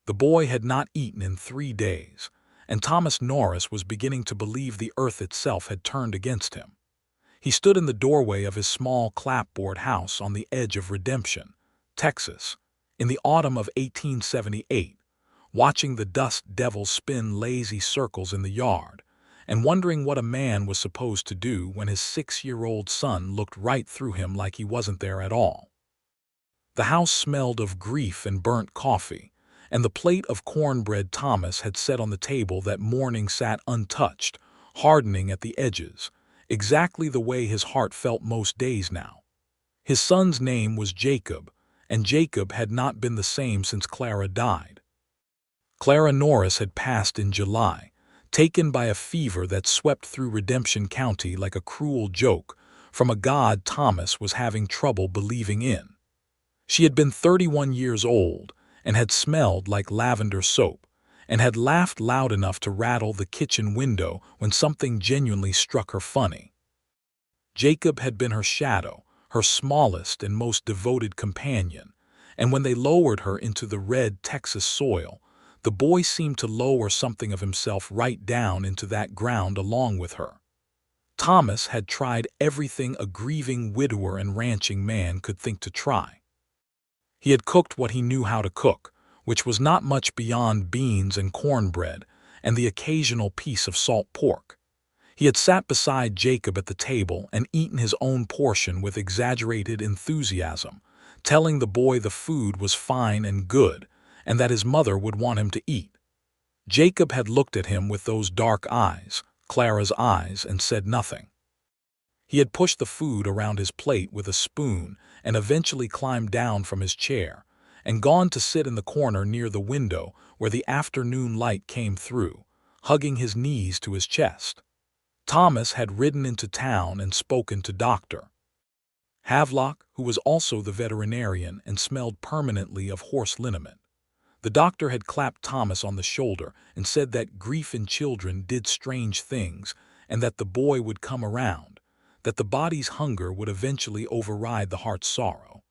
The boy had not eaten in 3 days, and Thomas Norris was beginning to believe the earth itself had turned against him. He stood in the doorway of his small clapboard house on the edge of Redemption, Texas, in the autumn of 1878, watching the dust devils spin lazy circles in the yard, and wondering what a man was supposed to do when his 6-year-old son looked right through him like he wasn't there at all. The house smelled of grief and burnt coffee, and the plate of cornbread Thomas had set on the table that morning sat untouched, hardening at the edges, exactly the way his heart felt most days now. His son's name was Jacob, and Jacob had not been the same since Clara died. Clara Norris had passed in July, taken by a fever that swept through Redemption County like a cruel joke from a god Thomas was having trouble believing in. She had been 31 years old and had smelled like lavender soap, and had laughed loud enough to rattle the kitchen window when something genuinely struck her funny. Jacob had been her shadow, her smallest and most devoted companion, and when they lowered her into the red Texas soil, the boy seemed to lower something of himself right down into that ground along with her. Thomas had tried everything a grieving widower and ranching man could think to try. He had cooked what he knew how to cook, which was not much beyond beans and cornbread and the occasional piece of salt pork. He had sat beside Jacob at the table and eaten his own portion with exaggerated enthusiasm, telling the boy the food was fine and good, and that his mother would want him to eat. Jacob had looked at him with those dark eyes, Clara's eyes, and said nothing. He had pushed the food around his plate with a spoon and eventually climbed down from his chair and gone to sit in the corner near the window where the afternoon light came through, hugging his knees to his chest. Thomas had ridden into town and spoken to Dr. Havelock, who was also the veterinarian and smelled permanently of horse liniment. The doctor had clapped Thomas on the shoulder and said that grief in children did strange things and that the boy would come around, that the body's hunger would eventually override the heart's sorrow.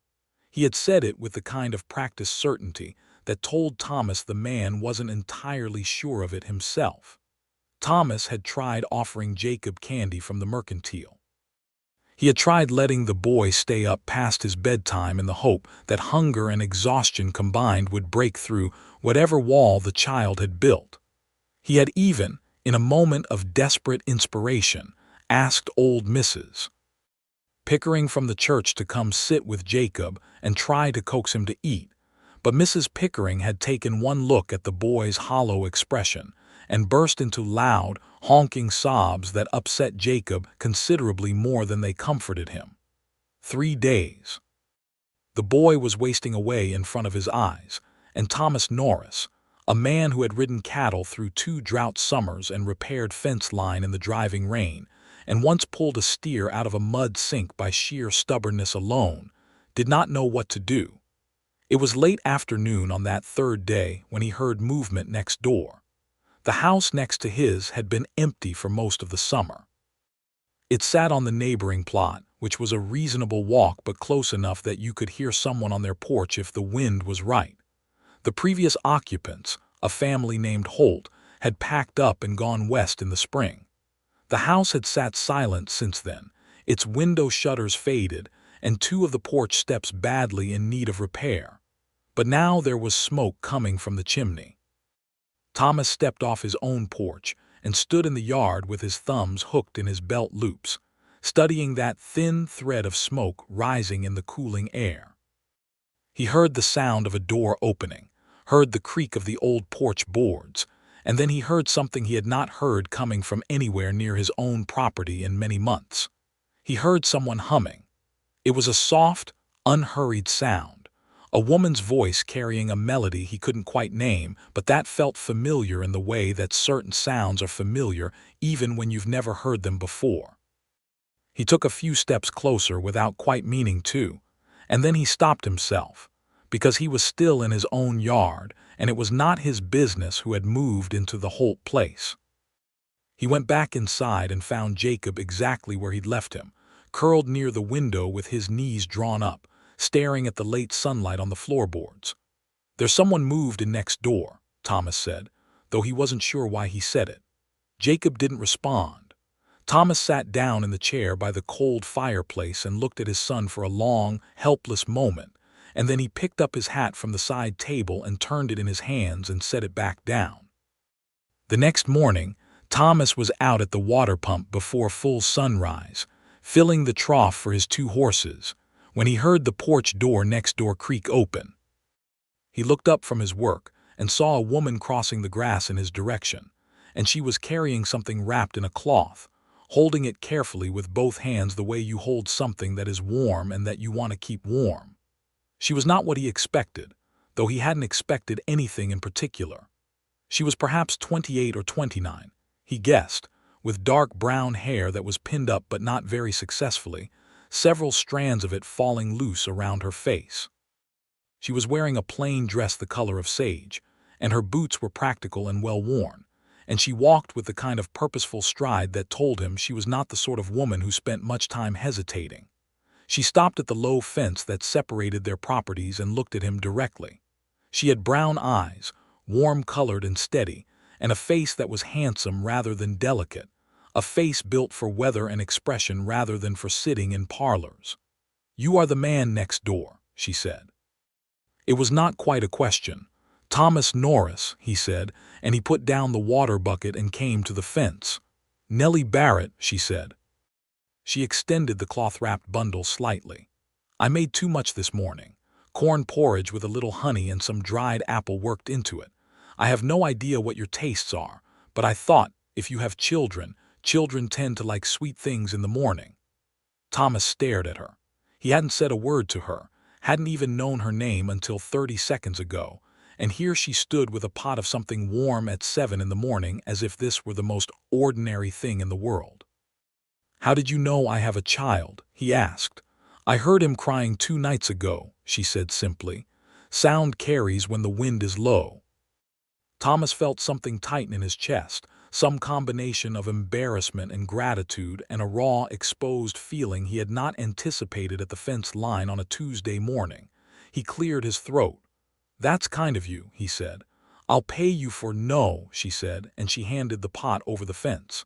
He had said it with the kind of practiced certainty that told Thomas the man wasn't entirely sure of it himself. Thomas had tried offering Jacob candy from the mercantile. He had tried letting the boy stay up past his bedtime in the hope that hunger and exhaustion combined would break through whatever wall the child had built. He had even, in a moment of desperate inspiration, asked old Mrs. Pickering from the church to come sit with Jacob and try to coax him to eat, but Mrs. Pickering had taken one look at the boy's hollow expression and burst into loud, honking sobs that upset Jacob considerably more than they comforted him. 3 days. The boy was wasting away in front of his eyes, and Thomas Norris, a man who had ridden cattle through 2 drought summers and repaired fence line in the driving rain, and once pulled a steer out of a mud sink by sheer stubbornness alone, did not know what to do. It was late afternoon on that 3rd day when he heard movement next door. The house next to his had been empty for most of the summer. It sat on the neighboring plot, which was a reasonable walk but close enough that you could hear someone on their porch if the wind was right. The previous occupants, a family named Holt, had packed up and gone west in the spring. The house had sat silent since then, its window shutters faded, and 2 of the porch steps badly in need of repair. But now there was smoke coming from the chimney. Thomas stepped off his own porch and stood in the yard with his thumbs hooked in his belt loops, studying that thin thread of smoke rising in the cooling air. He heard the sound of a door opening, heard the creak of the old porch boards, and then he heard something he had not heard coming from anywhere near his own property in many months. He heard someone humming. It was a soft, unhurried sound, a woman's voice carrying a melody he couldn't quite name, but that felt familiar in the way that certain sounds are familiar even when you've never heard them before. He took a few steps closer without quite meaning to, and then he stopped himself, because he was still in his own yard, and it was not his business who had moved into the Holt place. He went back inside and found Jacob exactly where he'd left him, curled near the window with his knees drawn up, staring at the late sunlight on the floorboards. "There's someone moved in next door," Thomas said, though he wasn't sure why he said it. Jacob didn't respond. Thomas sat down in the chair by the cold fireplace and looked at his son for a long, helpless moment, and then he picked up his hat from the side table and turned it in his hands and set it back down. The next morning, Thomas was out at the water pump before full sunrise, filling the trough for his 2 horses, when he heard the porch door next door creak open. He looked up from his work and saw a woman crossing the grass in his direction, and she was carrying something wrapped in a cloth, holding it carefully with both hands the way you hold something that is warm and that you want to keep warm. She was not what he expected, though he hadn't expected anything in particular. She was perhaps 28 or 29, he guessed, with dark brown hair that was pinned up but not very successfully, several strands of it falling loose around her face. She was wearing a plain dress the color of sage, and her boots were practical and well worn, and she walked with the kind of purposeful stride that told him she was not the sort of woman who spent much time hesitating. She stopped at the low fence that separated their properties and looked at him directly. She had brown eyes, warm-colored and steady, and a face that was handsome rather than delicate, a face built for weather and expression rather than for sitting in parlors. "You are the man next door," she said. It was not quite a question. "Thomas Norris," he said, and he put down the water bucket and came to the fence. "Nellie Barrett," she said. She extended the cloth-wrapped bundle slightly. "I made too much this morning. Corn porridge with a little honey and some dried apple worked into it. I have no idea what your tastes are, but I thought, if you have children, children tend to like sweet things in the morning." Thomas stared at her. He hadn't said a word to her, hadn't even known her name until 30 seconds ago, and here she stood with a pot of something warm at 7 in the morning as if this were the most ordinary thing in the world. "How did you know I have a child?" he asked. "I heard him crying 2 nights ago," she said simply. "Sound carries when the wind is low." Thomas felt something tighten in his chest, some combination of embarrassment and gratitude and a raw, exposed feeling he had not anticipated at the fence line on a Tuesday morning. He cleared his throat. "That's kind of you," he said. "I'll pay you for—" "No," she said, and she handed the pot over the fence.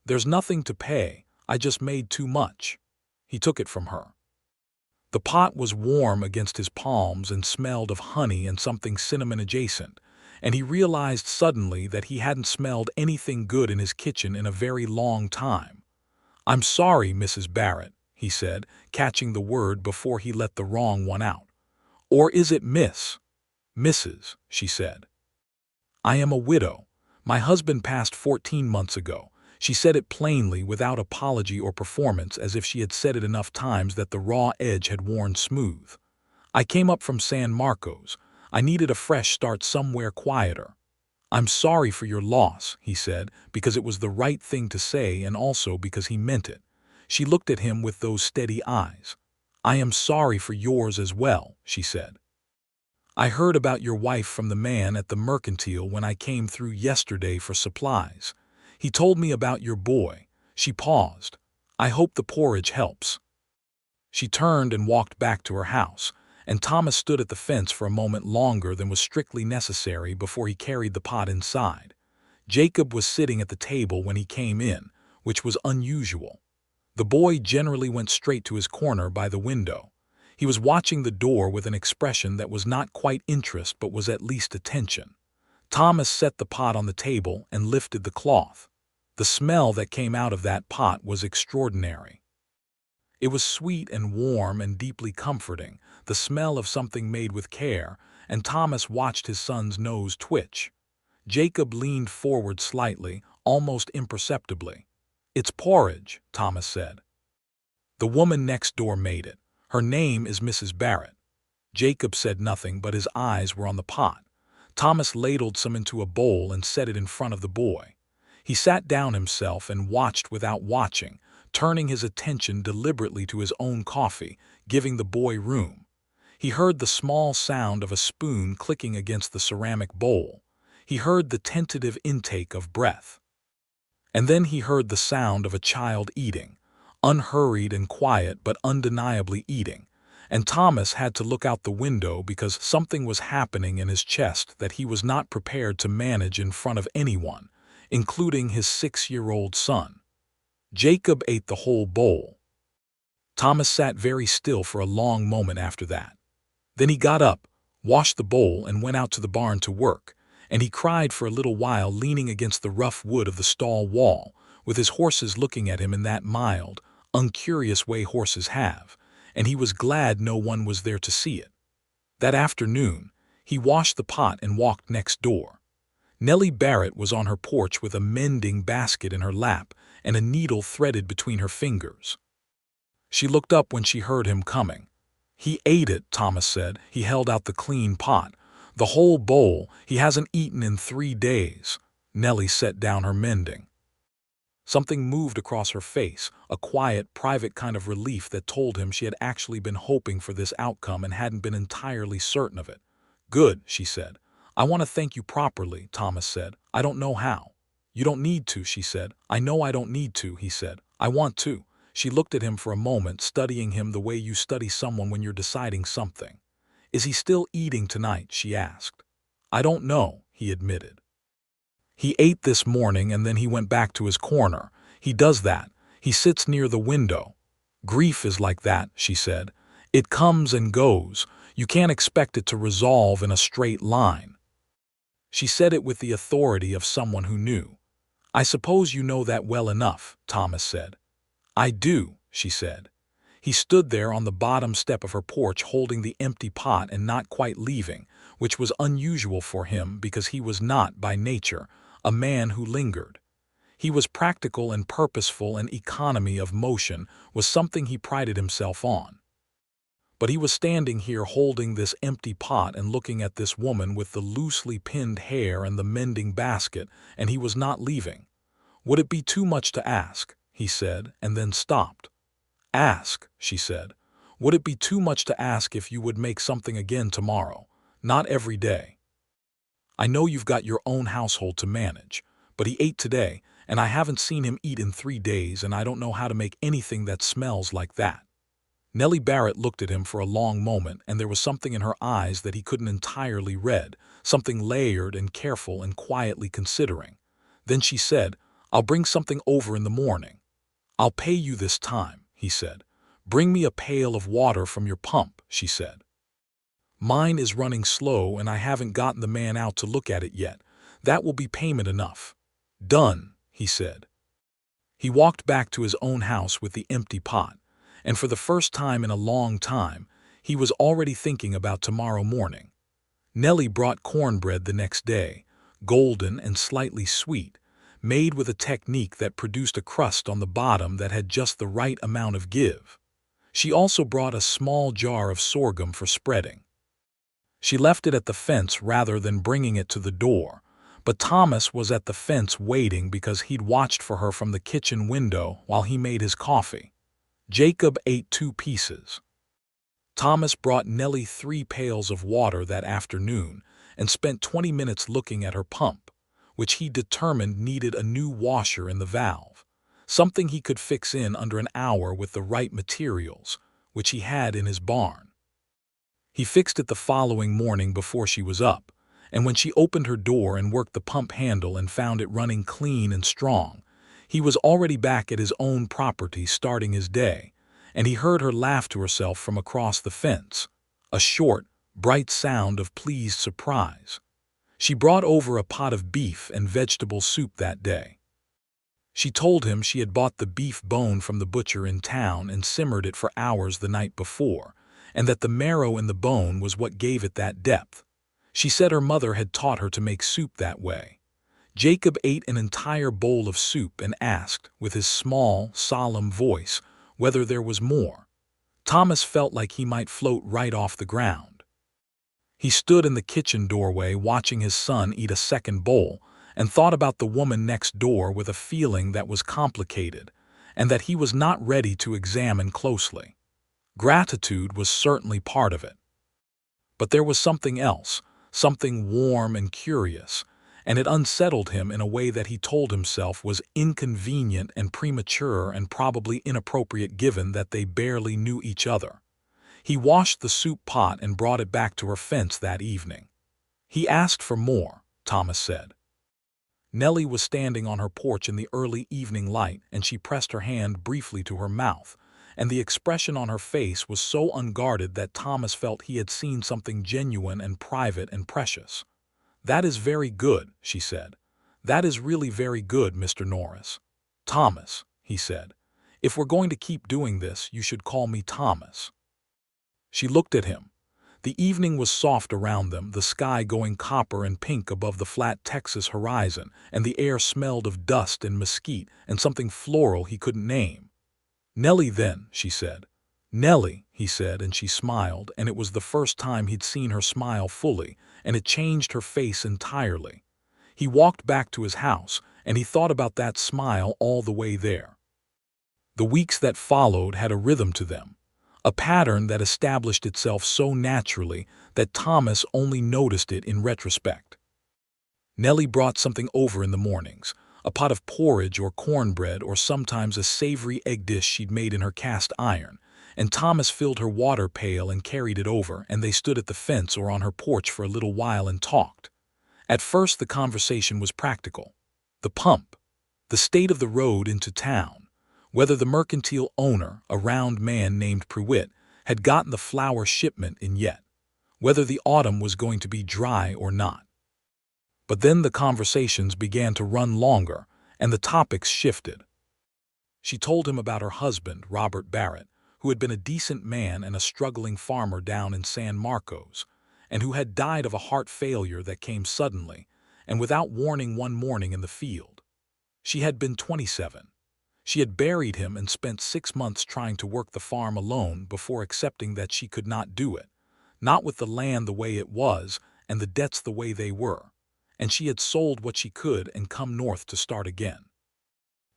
"There's nothing to pay. I just made too much." He took it from her. The pot was warm against his palms and smelled of honey and something cinnamon adjacent, and he realized suddenly that he hadn't smelled anything good in his kitchen in a very long time. "I'm sorry, Mrs. Barrett," he said, catching the word before he let the wrong one out. "Or is it Miss?" "Mrs.," she said. "I am a widow. My husband passed 14 months ago." She said it plainly, without apology or performance, as if she had said it enough times that the raw edge had worn smooth. "I came up from San Marcos. I needed a fresh start somewhere quieter." "I'm sorry for your loss," he said, because it was the right thing to say and also because he meant it. She looked at him with those steady eyes. "I am sorry for yours as well," she said. "I heard about your wife from the man at the mercantile when I came through yesterday for supplies. He told me about your boy." She paused. "I hope the porridge helps." She turned and walked back to her house, and Thomas stood at the fence for a moment longer than was strictly necessary before he carried the pot inside. Jacob was sitting at the table when he came in, which was unusual. The boy generally went straight to his corner by the window. He was watching the door with an expression that was not quite interest but was at least attention. Thomas set the pot on the table and lifted the cloth. The smell that came out of that pot was extraordinary. It was sweet and warm and deeply comforting, the smell of something made with care, and Thomas watched his son's nose twitch. Jacob leaned forward slightly, almost imperceptibly. "It's porridge," Thomas said. "The woman next door made it. Her name is Mrs. Barrett." Jacob said nothing, but his eyes were on the pot. Thomas ladled some into a bowl and set it in front of the boy. He sat down himself and watched without watching, turning his attention deliberately to his own coffee, giving the boy room. He heard the small sound of a spoon clicking against the ceramic bowl. He heard the tentative intake of breath. And then he heard the sound of a child eating, unhurried and quiet but undeniably eating, and Thomas had to look out the window because something was happening in his chest that he was not prepared to manage in front of anyone, including his 6-year-old son. Jacob ate the whole bowl. Thomas sat very still for a long moment after that. Then he got up, washed the bowl, and went out to the barn to work, and he cried for a little while leaning against the rough wood of the stall wall, with his horses looking at him in that mild, uncurious way horses have, and he was glad no one was there to see it. That afternoon, he washed the pot and walked next door. Nellie Barrett was on her porch with a mending basket in her lap and a needle threaded between her fingers. She looked up when she heard him coming. "He ate it," Thomas said. "He held out the clean pot. The whole bowl. He hasn't eaten in 3 days." Nellie set down her mending. Something moved across her face, a quiet, private kind of relief that told him she had actually been hoping for this outcome and hadn't been entirely certain of it. "Good," she said. "I want to thank you properly," Thomas said. "I don't know how." "You don't need to," she said. "I know I don't need to," he said. "I want to." She looked at him for a moment, studying him the way you study someone when you're deciding something. "Is he still eating tonight?" she asked. "I don't know," he admitted. "He ate this morning and then he went back to his corner. He does that. He sits near the window. Grief is like that," she said. "It comes and goes. You can't expect it to resolve in a straight line." She said it with the authority of someone who knew. "I suppose you know that well enough," Thomas said. "I do," she said. He stood there on the bottom step of her porch holding the empty pot and not quite leaving, which was unusual for him because he was not, by nature, a man who lingered. He was practical and purposeful, and economy of motion was something he prided himself on. But he was standing here holding this empty pot and looking at this woman with the loosely pinned hair and the mending basket, and he was not leaving. "Would it be too much to ask?" he said, and then stopped. "Ask," she said. "Would it be too much to ask if you would make something again tomorrow? Not every day. I know you've got your own household to manage, but he ate today, and I haven't seen him eat in 3 days, and I don't know how to make anything that smells like that." Nellie Barrett looked at him for a long moment, and there was something in her eyes that he couldn't entirely read, something layered and careful and quietly considering. Then she said, "I'll bring something over in the morning." "I'll pay you this time," he said. "Bring me a pail of water from your pump," she said. "Mine is running slow and I haven't gotten the man out to look at it yet. That will be payment enough." "Done," he said. He walked back to his own house with the empty pot, and for the first time in a long time, he was already thinking about tomorrow morning. Nellie brought cornbread the next day, golden and slightly sweet, made with a technique that produced a crust on the bottom that had just the right amount of give. She also brought a small jar of sorghum for spreading. She left it at the fence rather than bringing it to the door, but Thomas was at the fence waiting because he'd watched for her from the kitchen window while he made his coffee. Jacob ate 2 pieces. Thomas brought Nellie 3 pails of water that afternoon and spent 20 minutes looking at her pump, which he determined needed a new washer in the valve, something he could fix in under an hour with the right materials, which he had in his barn. He fixed it the following morning before she was up, and when she opened her door and worked the pump handle and found it running clean and strong, he was already back at his own property starting his day, and he heard her laugh to herself from across the fence, a short, bright sound of pleased surprise. She brought over a pot of beef and vegetable soup that day. She told him she had bought the beef bone from the butcher in town and simmered it for hours the night before, and that the marrow in the bone was what gave it that depth. She said her mother had taught her to make soup that way. Jacob ate an entire bowl of soup and asked, with his small, solemn voice, whether there was more. Thomas felt like he might float right off the ground. He stood in the kitchen doorway watching his son eat a second bowl and thought about the woman next door with a feeling that was complicated and that he was not ready to examine closely. Gratitude was certainly part of it. But there was something else, something warm and curious, and it unsettled him in a way that he told himself was inconvenient and premature and probably inappropriate given that they barely knew each other. He washed the soup pot and brought it back to her fence that evening. He asked for more, Thomas said. Nellie was standing on her porch in the early evening light, and she pressed her hand briefly to her mouth, and the expression on her face was so unguarded that Thomas felt he had seen something genuine and private and precious. "That is very good," she said. "That is really very good, Mr. Norris." "Thomas," he said. "If we're going to keep doing this, you should call me Thomas." She looked at him. The evening was soft around them, the sky going copper and pink above the flat Texas horizon, and the air smelled of dust and mesquite and something floral he couldn't name. "Nellie, then," she said. "Nellie," he said, and she smiled, and it was the first time he'd seen her smile fully, and it changed her face entirely. He walked back to his house, and he thought about that smile all the way there. The weeks that followed had a rhythm to them, a pattern that established itself so naturally that Thomas only noticed it in retrospect. Nellie brought something over in the mornings, a pot of porridge or cornbread or sometimes a savory egg dish she'd made in her cast iron, and Thomas filled her water pail and carried it over, and they stood at the fence or on her porch for a little while and talked. At first the conversation was practical. The pump, the state of the road into town, whether the mercantile owner, a round man named Pruitt, had gotten the flour shipment in yet, whether the autumn was going to be dry or not. But then the conversations began to run longer, and the topics shifted. She told him about her husband, Robert Barrett, who had been a decent man and a struggling farmer down in San Marcos, and who had died of a heart failure that came suddenly and without warning one morning in the field. She had been 27. She had buried him and spent 6 months trying to work the farm alone before accepting that she could not do it, not with the land the way it was and the debts the way they were, and she had sold what she could and come north to start again.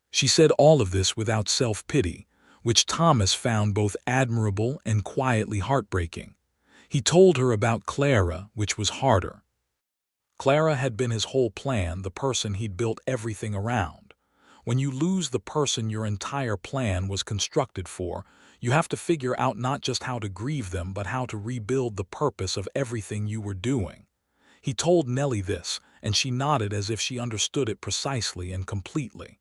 She said all of this without self-pity, which Thomas found both admirable and quietly heartbreaking. He told her about Clara, which was harder. Clara had been his whole plan, the person he'd built everything around. When you lose the person your entire plan was constructed for, you have to figure out not just how to grieve them, but how to rebuild the purpose of everything you were doing. He told Nellie this, and she nodded as if she understood it precisely and completely.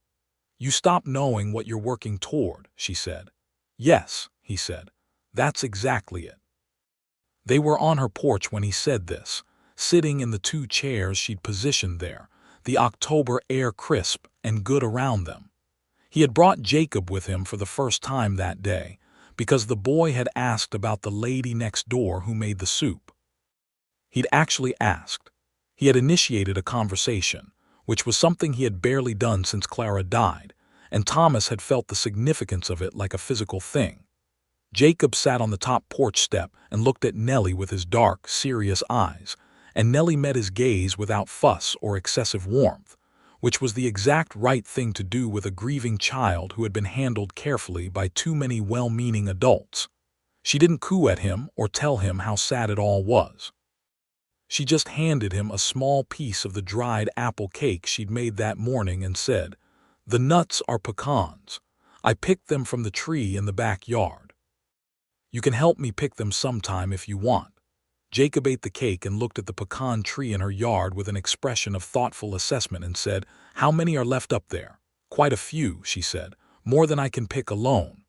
"You stop knowing what you're working toward," she said. "Yes," he said. "That's exactly it." They were on her porch when he said this, sitting in the 2 chairs she'd positioned there, the October air crisp and good around them. He had brought Jacob with him for the first time that day, because the boy had asked about the lady next door who made the soup. He'd actually asked. He had initiated a conversation, which was something he had barely done since Clara died, and Thomas had felt the significance of it like a physical thing. Jacob sat on the top porch step and looked at Nellie with his dark, serious eyes, and Nellie met his gaze without fuss or excessive warmth, which was the exact right thing to do with a grieving child who had been handled carefully by too many well-meaning adults. She didn't coo at him or tell him how sad it all was. She just handed him a small piece of the dried apple cake she'd made that morning and said, "The nuts are pecans. I picked them from the tree in the backyard. You can help me pick them sometime if you want." Jacob ate the cake and looked at the pecan tree in her yard with an expression of thoughtful assessment and said, "How many are left up there?" "Quite a few," she said. "More than I can pick alone."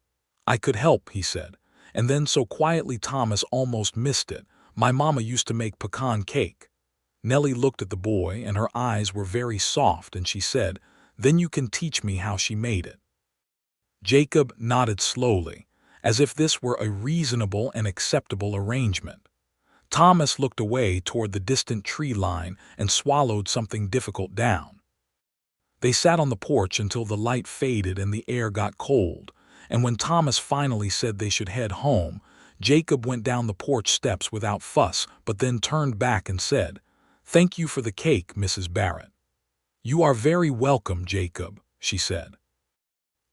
"I could help," he said. And then so quietly Thomas almost missed it, "My mama used to make pecan cake." Nellie looked at the boy, and her eyes were very soft, and she said, "Then you can teach me how she made it." Jacob nodded slowly, as if this were a reasonable and acceptable arrangement. Thomas looked away toward the distant tree line and swallowed something difficult down. They sat on the porch until the light faded and the air got cold, and when Thomas finally said they should head home, Jacob went down the porch steps without fuss, but then turned back and said, "Thank you for the cake, Mrs. Barrett." "You are very welcome, Jacob," she said.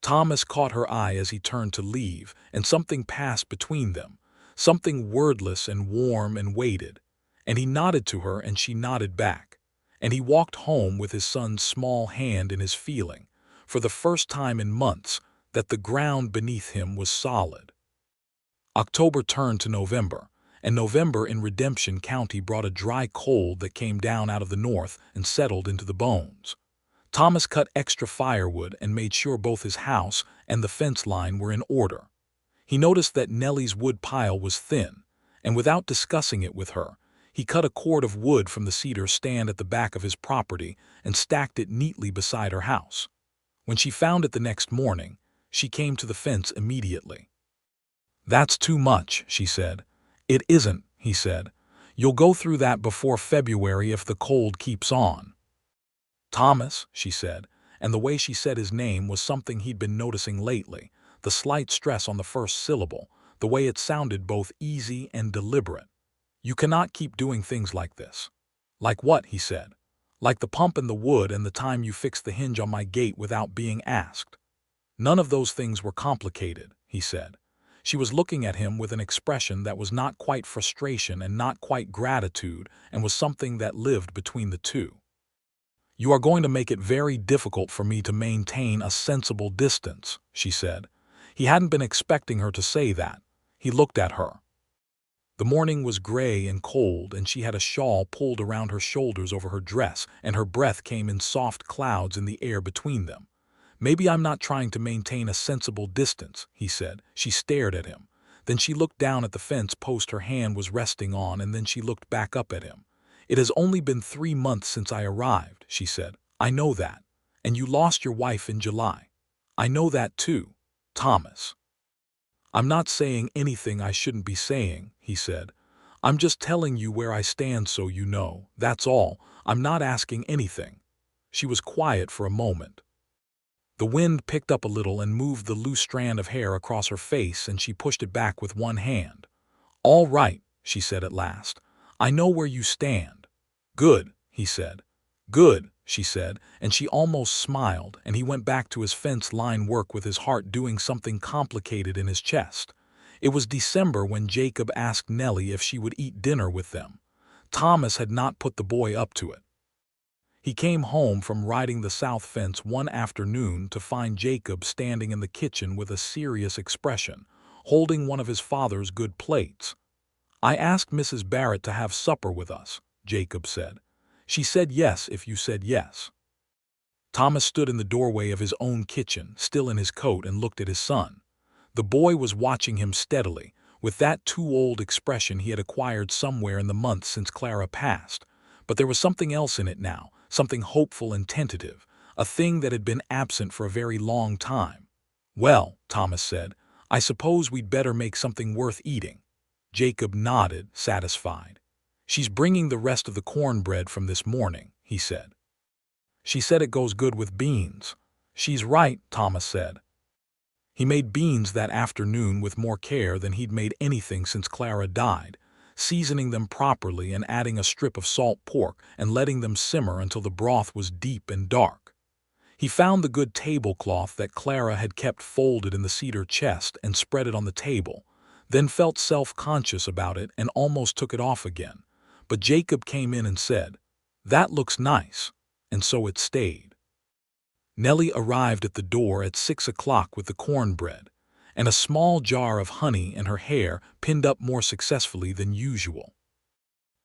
Thomas caught her eye as he turned to leave, and something passed between them, something wordless and warm and weighted, and he nodded to her and she nodded back, and he walked home with his son's small hand in his feeling, for the first time in months, that the ground beneath him was solid. October turned to November, and November in Redemption County brought a dry cold that came down out of the north and settled into the bones. Thomas cut extra firewood and made sure both his house and the fence line were in order. He noticed that Nellie's wood pile was thin, and without discussing it with her, he cut a cord of wood from the cedar stand at the back of his property and stacked it neatly beside her house. When she found it the next morning, she came to the fence immediately. "That's too much," she said. "It isn't," he said. "You'll go through that before February if the cold keeps on." "Thomas," she said, and the way she said his name was something he'd been noticing lately, the slight stress on the first syllable, the way it sounded both easy and deliberate. "You cannot keep doing things like this." "Like what?" he said. "Like the pump in the wood and the time you fixed the hinge on my gate without being asked." "None of those things were complicated," he said. She was looking at him with an expression that was not quite frustration and not quite gratitude and was something that lived between the two. "You are going to make it very difficult for me to maintain a sensible distance," she said. He hadn't been expecting her to say that. He looked at her. The morning was gray and cold, and she had a shawl pulled around her shoulders over her dress, and her breath came in soft clouds in the air between them. "Maybe I'm not trying to maintain a sensible distance," he said. She stared at him. Then she looked down at the fence post her hand was resting on, and then she looked back up at him. "It has only been 3 months since I arrived," she said. "I know that. And you lost your wife in July. I know that too, Thomas." "I'm not saying anything I shouldn't be saying," he said. "I'm just telling you where I stand so you know. That's all. I'm not asking anything." She was quiet for a moment. The wind picked up a little and moved the loose strand of hair across her face, and she pushed it back with one hand. "All right," she said at last. "I know where you stand." "Good," he said. "Good," she said, and she almost smiled, and he went back to his fence line work with his heart doing something complicated in his chest. It was December when Jacob asked Nellie if she would eat dinner with them. Thomas had not put the boy up to it. He came home from riding the south fence one afternoon to find Jacob standing in the kitchen with a serious expression, holding one of his father's good plates. "I asked Mrs. Barrett to have supper with us," Jacob said. "She said yes if you said yes." Thomas stood in the doorway of his own kitchen, still in his coat, and looked at his son. The boy was watching him steadily, with that too-old expression he had acquired somewhere in the months since Clara passed. But there was something else in it now, something hopeful and tentative, a thing that had been absent for a very long time. "Well," Thomas said, "I suppose we'd better make something worth eating." Jacob nodded, satisfied. "She's bringing the rest of the cornbread from this morning," he said. "She said it goes good with beans." "She's right," Thomas said. He made beans that afternoon with more care than he'd made anything since Clara died, seasoning them properly and adding a strip of salt pork and letting them simmer until the broth was deep and dark. He found the good tablecloth that Clara had kept folded in the cedar chest and spread it on the table, then felt self-conscious about it and almost took it off again. But Jacob came in and said, "That looks nice," and so it stayed. Nellie arrived at the door at 6 o'clock with the cornbread and a small jar of honey and her hair pinned up more successfully than usual.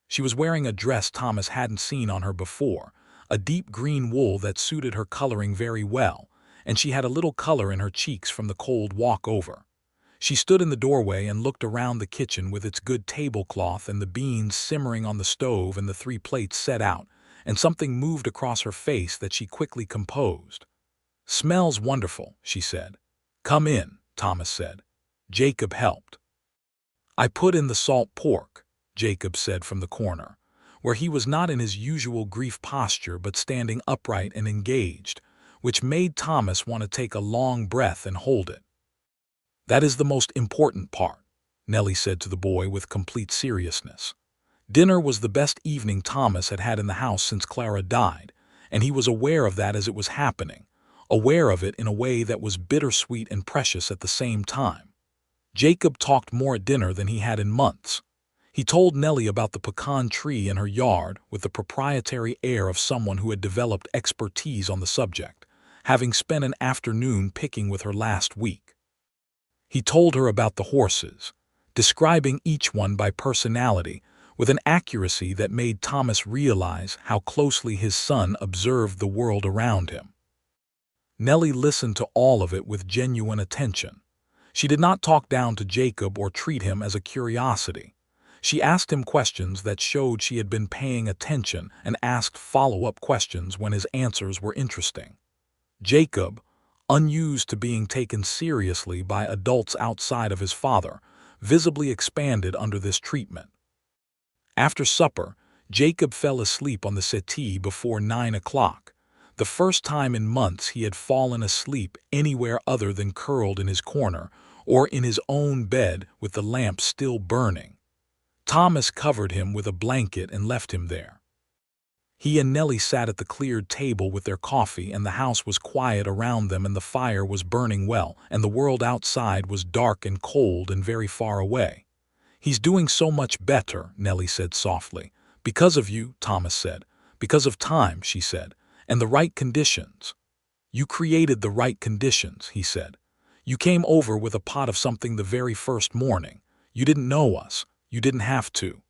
She was wearing a dress Thomas hadn't seen on her before, a deep green wool that suited her coloring very well, and she had a little color in her cheeks from the cold walk over. She stood in the doorway and looked around the kitchen with its good tablecloth and the beans simmering on the stove and the 3 plates set out, and something moved across her face that she quickly composed. "Smells wonderful," she said. "Come in," Thomas said. Jacob helped. "I put in the salt pork," Jacob said from the corner, where he was not in his usual grief posture but standing upright and engaged, which made Thomas want to take a long breath and hold it. "That is the most important part," Nellie said to the boy with complete seriousness. Dinner was the best evening Thomas had had in the house since Clara died, and he was aware of that as it was happening, aware of it in a way that was bittersweet and precious at the same time. Jacob talked more at dinner than he had in months. He told Nellie about the pecan tree in her yard with the proprietary air of someone who had developed expertise on the subject, having spent an afternoon picking with her last week. He told her about the horses, describing each one by personality with an accuracy that made Thomas realize how closely his son observed the world around him. Nellie listened to all of it with genuine attention. She did not talk down to Jacob or treat him as a curiosity. She asked him questions that showed she had been paying attention and asked follow-up questions when his answers were interesting. Jacob, unused to being taken seriously by adults outside of his father, visibly expanded under this treatment. After supper, Jacob fell asleep on the settee before 9 o'clock, the first time in months he had fallen asleep anywhere other than curled in his corner or in his own bed with the lamp still burning. Thomas covered him with a blanket and left him there. He and Nellie sat at the cleared table with their coffee, and the house was quiet around them, and the fire was burning well, and the world outside was dark and cold and very far away. "He's doing so much better," Nellie said softly. "Because of you," Thomas said. "Because of time," she said, "and the right conditions." "You created the right conditions," he said. "You came over with a pot of something the very first morning. You didn't know us. You didn't have to."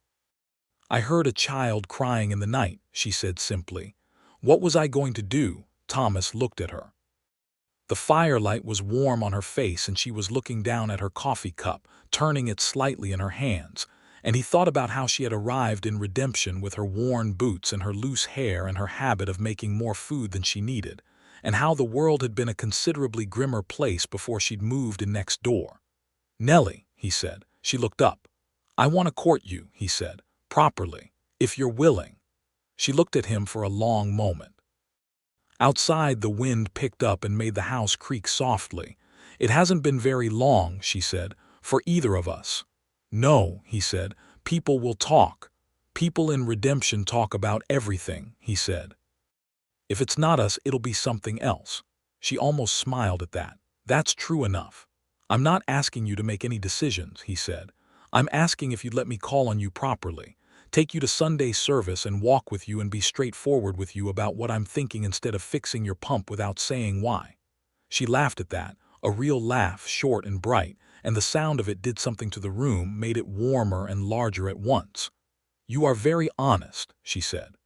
"I heard a child crying in the night," she said simply. "What was I going to do?" Thomas looked at her. The firelight was warm on her face, and she was looking down at her coffee cup, turning it slightly in her hands, and he thought about how she had arrived in redemption with her worn boots and her loose hair and her habit of making more food than she needed, and how the world had been a considerably grimmer place before she'd moved in next door. "Nellie," he said. She looked up. "I want to court you," he said, "properly, if you're willing." She looked at him for a long moment. Outside, the wind picked up and made the house creak softly. "It hasn't been very long," she said, "for either of us." "No," he said, "people will talk. People in redemption talk about everything," he said. "If it's not us, it'll be something else." She almost smiled at that. "That's true enough. I'm not asking you to make any decisions," he said. "I'm asking if you'd let me call on you properly, take you to Sunday service and walk with you and be straightforward with you about what I'm thinking instead of fixing your pump without saying why." She laughed at that, a real laugh, short and bright, and the sound of it did something to the room, made it warmer and larger at once. "You are very honest," she said.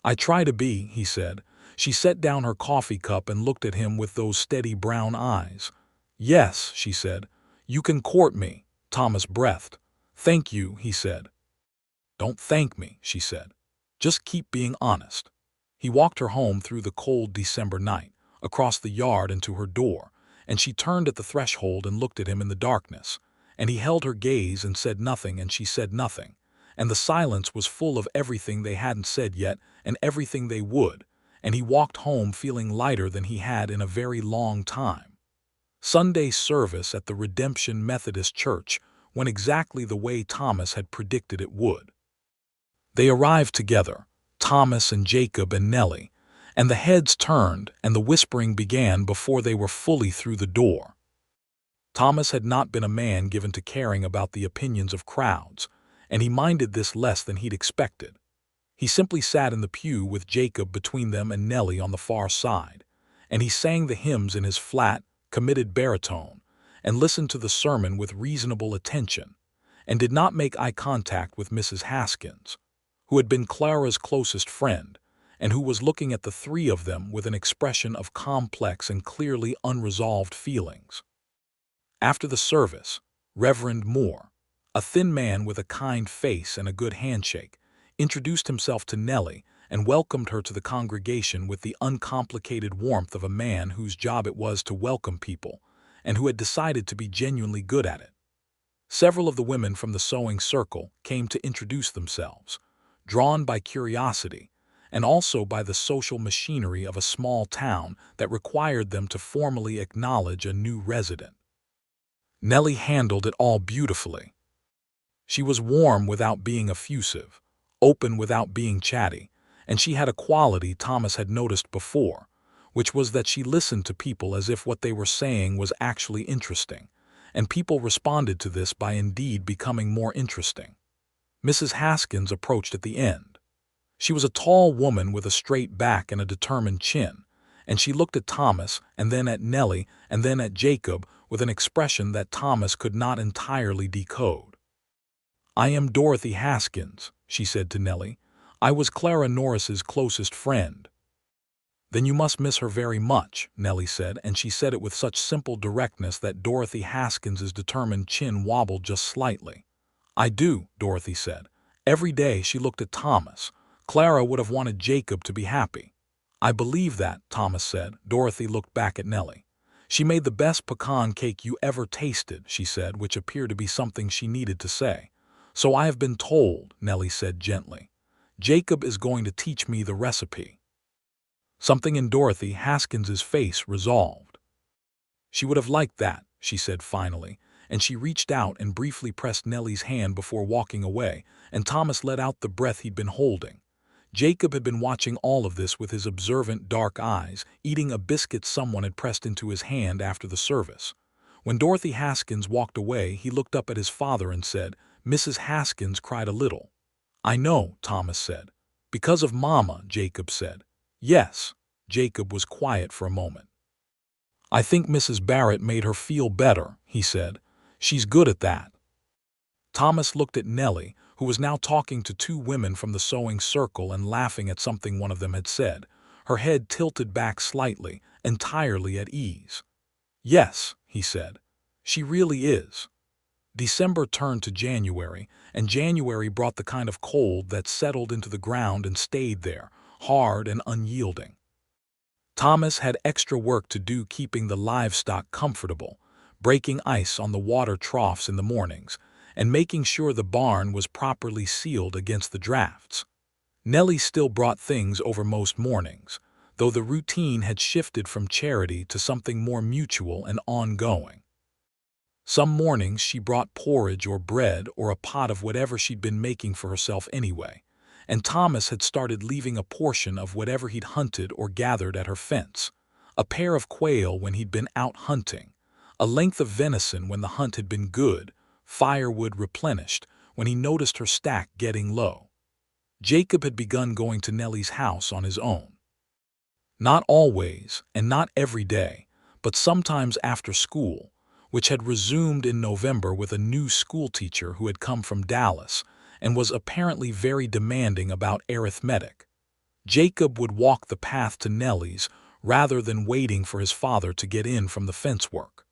"I try to be," he said. She set down her coffee cup and looked at him with those steady brown eyes. "Yes," she said. "You can court me," Thomas breathed. "Thank you," he said. "Don't thank me," she said. "Just keep being honest." He walked her home through the cold December night, across the yard and to her door, and she turned at the threshold and looked at him in the darkness, and he held her gaze and said nothing, and she said nothing, and the silence was full of everything they hadn't said yet and everything they would, and he walked home feeling lighter than he had in a very long time. Sunday service at the Redemption Methodist Church went exactly the way Thomas had predicted it would. They arrived together, Thomas and Jacob and Nellie, and the heads turned and the whispering began before they were fully through the door. Thomas had not been a man given to caring about the opinions of crowds, and he minded this less than he'd expected. He simply sat in the pew with Jacob between them and Nellie on the far side, and he sang the hymns in his flat, committed baritone, and listened to the sermon with reasonable attention, and did not make eye contact with Mrs. Haskins, who had been Clara's closest friend, and who was looking at the three of them with an expression of complex and clearly unresolved feelings. After the service, Reverend Moore, a thin man with a kind face and a good handshake, introduced himself to Nellie and welcomed her to the congregation with the uncomplicated warmth of a man whose job it was to welcome people, and who had decided to be genuinely good at it. Several of the women from the sewing circle came to introduce themselves, drawn by curiosity, and also by the social machinery of a small town that required them to formally acknowledge a new resident. Nellie handled it all beautifully. She was warm without being effusive, open without being chatty, and she had a quality Thomas had noticed before, which was that she listened to people as if what they were saying was actually interesting, and people responded to this by indeed becoming more interesting. Mrs. Haskins approached at the end. She was a tall woman with a straight back and a determined chin, and she looked at Thomas and then at Nellie and then at Jacob with an expression that Thomas could not entirely decode. "I am Dorothy Haskins," she said to Nellie. "I was Clara Norris's closest friend." "Then you must miss her very much," Nellie said, and she said it with such simple directness that Dorothy Haskins's determined chin wobbled just slightly. "I do," Dorothy said. Every day she looked at Thomas. Clara would have wanted Jacob to be happy. "I believe that," Thomas said. Dorothy looked back at Nellie. "She made the best pecan cake you ever tasted," she said, which appeared to be something she needed to say. "So I have been told," Nellie said gently. "Jacob is going to teach me the recipe." Something in Dorothy Haskins's face resolved. "She would have liked that," she said finally, and she reached out and briefly pressed Nellie's hand before walking away, and Thomas let out the breath he'd been holding. Jacob had been watching all of this with his observant dark eyes, eating a biscuit someone had pressed into his hand after the service. When Dorothy Haskins walked away, he looked up at his father and said, "Mrs. Haskins cried a little." "I know," Thomas said. "Because of Mama," Jacob said. "Yes." Jacob was quiet for a moment. "I think Mrs. Barrett made her feel better," he said. "She's good at that." Thomas looked at Nellie, who was now talking to two women from the sewing circle and laughing at something one of them had said, her head tilted back slightly, entirely at ease. "Yes," he said. "She really is." December turned to January, and January brought the kind of cold that settled into the ground and stayed there, hard and unyielding. Thomas had extra work to do keeping the livestock comfortable, breaking ice on the water troughs in the mornings, and making sure the barn was properly sealed against the drafts. Nellie still brought things over most mornings, though the routine had shifted from charity to something more mutual and ongoing. Some mornings she brought porridge or bread or a pot of whatever she'd been making for herself anyway, and Thomas had started leaving a portion of whatever he'd hunted or gathered at her fence, a pair of quail when he'd been out hunting, a length of venison when the hunt had been good, firewood replenished when he noticed her stack getting low. Jacob had begun going to Nellie's house on his own. Not always, and not every day, but sometimes after school, which had resumed in November with a new schoolteacher who had come from Dallas and was apparently very demanding about arithmetic. Jacob would walk the path to Nellie's rather than waiting for his father to get in from the fence work.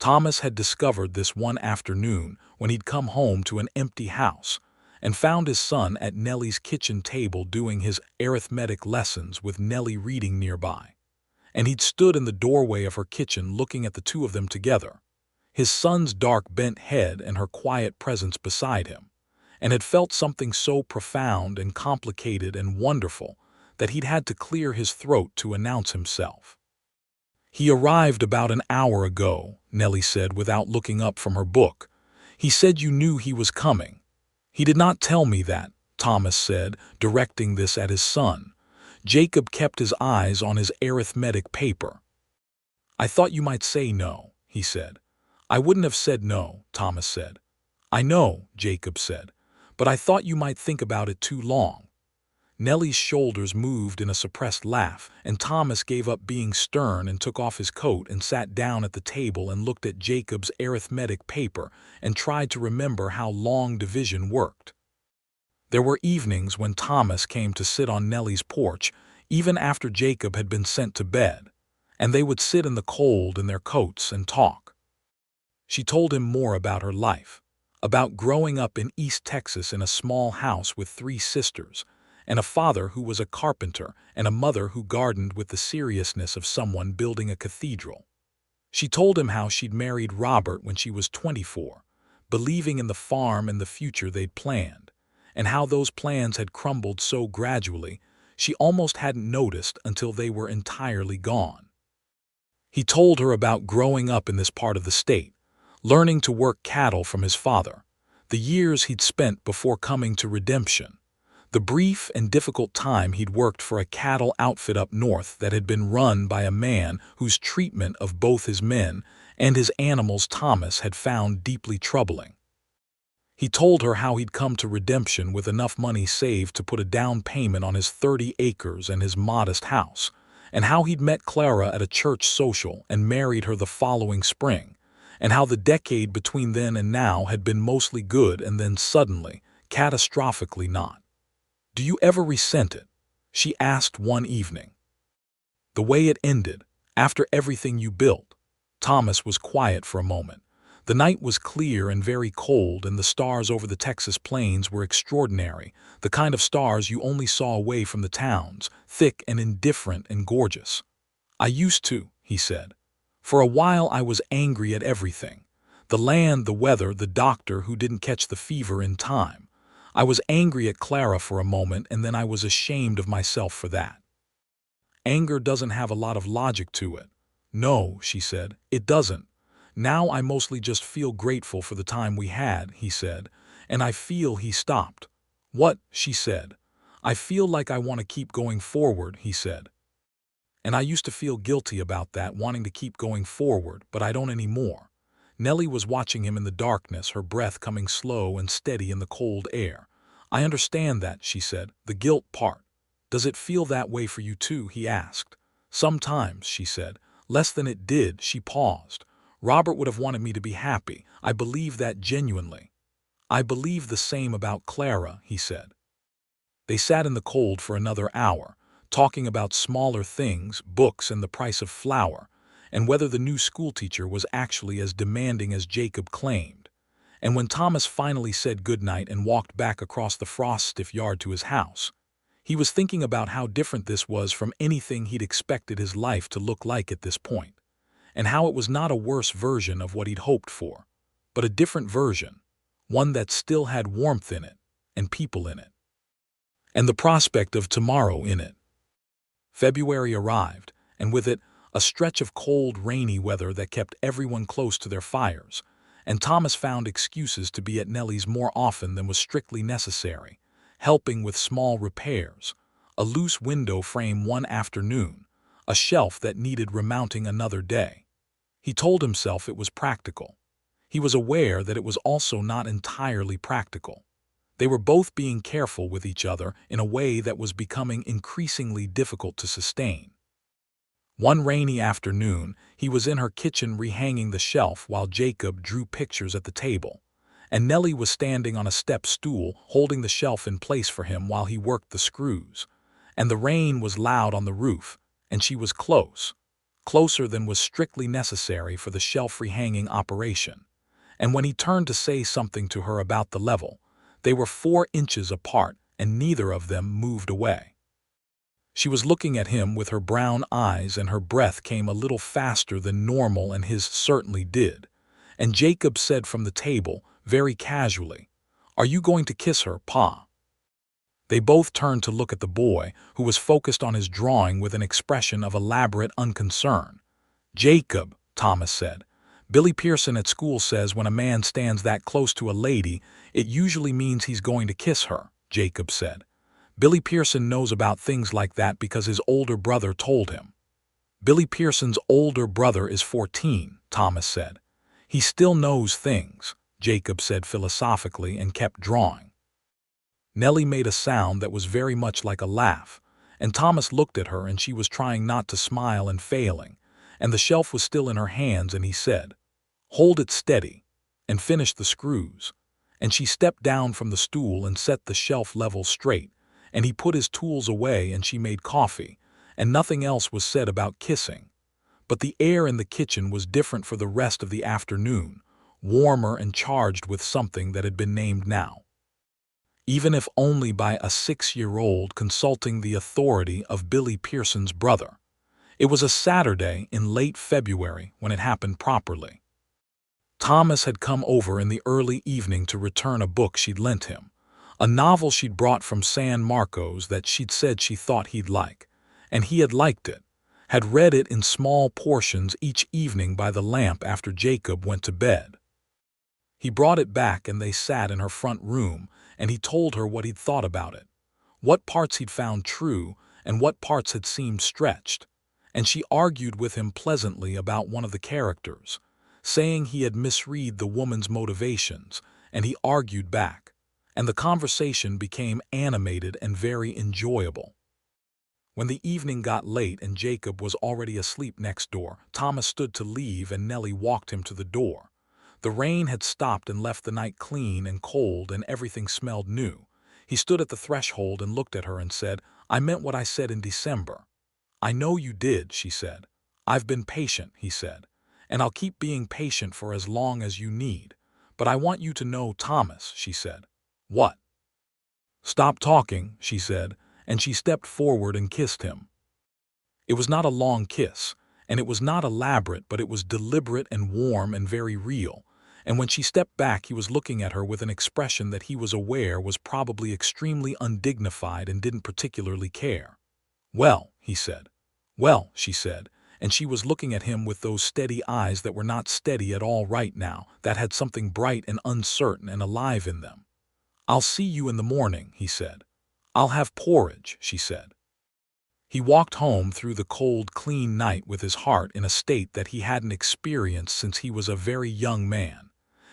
Thomas had discovered this one afternoon when he'd come home to an empty house and found his son at Nellie's kitchen table doing his arithmetic lessons with Nellie reading nearby. And he'd stood in the doorway of her kitchen looking at the two of them together, his son's dark bent head and her quiet presence beside him, and had felt something so profound and complicated and wonderful that he'd had to clear his throat to announce himself. "He arrived about an hour ago," Nellie said without looking up from her book. "He said you knew he was coming." "He did not tell me that," Thomas said, directing this at his son. Jacob kept his eyes on his arithmetic paper. "I thought you might say no," he said. "I wouldn't have said no," Thomas said. "I know," Jacob said, "but I thought you might think about it too long." Nellie's shoulders moved in a suppressed laugh, and Thomas gave up being stern and took off his coat and sat down at the table and looked at Jacob's arithmetic paper and tried to remember how long division worked. There were evenings when Thomas came to sit on Nellie's porch, even after Jacob had been sent to bed, and they would sit in the cold in their coats and talk. She told him more about her life, about growing up in East Texas in a small house with 3 sisters, and a father who was a carpenter and a mother who gardened with the seriousness of someone building a cathedral. She told him how she'd married Robert when she was 24, believing in the farm and the future they'd planned, and how those plans had crumbled so gradually she almost hadn't noticed until they were entirely gone. He told her about growing up in this part of the state, learning to work cattle from his father, the years he'd spent before coming to Redemption, the brief and difficult time he'd worked for a cattle outfit up north that had been run by a man whose treatment of both his men and his animals Thomas had found deeply troubling. He told her how he'd come to Redemption with enough money saved to put a down payment on his 30 acres and his modest house, and how he'd met Clara at a church social and married her the following spring, and how the decade between then and now had been mostly good and then suddenly, catastrophically not. "Do you ever resent it?" she asked one evening. "The way it ended, after everything you built?" Thomas was quiet for a moment. The night was clear and very cold, and the stars over the Texas plains were extraordinary, the kind of stars you only saw away from the towns, thick and indifferent and gorgeous. "I used to," he said. "For a while I was angry at everything. The land, the weather, the doctor who didn't catch the fever in time. I was angry at Clara for a moment, and then I was ashamed of myself for that." "Anger doesn't have a lot of logic to it." "No," she said, "it doesn't. Now I mostly just feel grateful for the time we had," he said, "and I feel." He stopped. "What?" she said. "I feel like I want to keep going forward," he said. "And I used to feel guilty about that, wanting to keep going forward, but I don't anymore." Nellie was watching him in the darkness, her breath coming slow and steady in the cold air. "I understand that," she said, "the guilt part. Does it feel that way for you too?" he asked. "Sometimes," she said. "Less than it did." She paused. "Robert would have wanted me to be happy. I believe that genuinely." "I believe the same about Clara," he said. They sat in the cold for another hour, talking about smaller things, books and the price of flour, and whether the new schoolteacher was actually as demanding as Jacob claimed. And when Thomas finally said goodnight and walked back across the frost-stiff yard to his house, he was thinking about how different this was from anything he'd expected his life to look like at this point, and how it was not a worse version of what he'd hoped for, but a different version, one that still had warmth in it, and people in it, and the prospect of tomorrow in it. February arrived, and with it, a stretch of cold, rainy weather that kept everyone close to their fires, and Thomas found excuses to be at Nellie's more often than was strictly necessary, helping with small repairs, a loose window frame one afternoon, a shelf that needed remounting another day. He told himself it was practical. He was aware that it was also not entirely practical. They were both being careful with each other in a way that was becoming increasingly difficult to sustain. One rainy afternoon, he was in her kitchen rehanging the shelf while Jacob drew pictures at the table, and Nellie was standing on a step stool holding the shelf in place for him while he worked the screws. And the rain was loud on the roof, and she was close, closer than was strictly necessary for the shelf rehanging operation. And when he turned to say something to her about the level, they were 4 inches apart, and neither of them moved away. She was looking at him with her brown eyes, and her breath came a little faster than normal, and his certainly did. And Jacob said from the table, very casually, "Are you going to kiss her, Pa?" They both turned to look at the boy, who was focused on his drawing with an expression of elaborate unconcern. "Jacob," Thomas said, "Billy Pearson at school says when a man stands that close to a lady, it usually means he's going to kiss her," Jacob said. "Billy Pearson knows about things like that because his older brother told him." "Billy Pearson's older brother is 14, Thomas said. "He still knows things," Jacob said philosophically and kept drawing. Nellie made a sound that was very much like a laugh, and Thomas looked at her, and she was trying not to smile and failing, and the shelf was still in her hands, and he said, "Hold it steady," and finished the screws, and she stepped down from the stool and set the shelf level straight, and he put his tools away, and she made coffee, and nothing else was said about kissing. But the air in the kitchen was different for the rest of the afternoon, warmer and charged with something that had been named now, even if only by a 6-year-old consulting the authority of Billy Pearson's brother. It was a Saturday in late February when it happened properly. Thomas had come over in the early evening to return a book she'd lent him, a novel she'd brought from San Marcos that she'd said she thought he'd like, and he had liked it, had read it in small portions each evening by the lamp after Jacob went to bed. He brought it back, and they sat in her front room, and he told her what he'd thought about it, what parts he'd found true and what parts had seemed stretched, and she argued with him pleasantly about one of the characters, saying he had misread the woman's motivations, and he argued back, and the conversation became animated and very enjoyable. When the evening got late and Jacob was already asleep next door, Thomas stood to leave and Nellie walked him to the door. The rain had stopped and left the night clean and cold and everything smelled new. He stood at the threshold and looked at her and said, "I meant what I said in December." "I know you did," she said. "I've been patient," he said, "and I'll keep being patient for as long as you need. But I want you to know, Thomas," she said. "What?" "Stop talking," she said, and she stepped forward and kissed him. It was not a long kiss, and it was not elaborate, but it was deliberate and warm and very real. And when she stepped back, he was looking at her with an expression that he was aware was probably extremely undignified and didn't particularly care. "Well," he said. "Well," she said, and she was looking at him with those steady eyes that were not steady at all right now, that had something bright and uncertain and alive in them. "I'll see you in the morning," he said. "I'll have porridge," she said. He walked home through the cold, clean night with his heart in a state that he hadn't experienced since he was a very young man.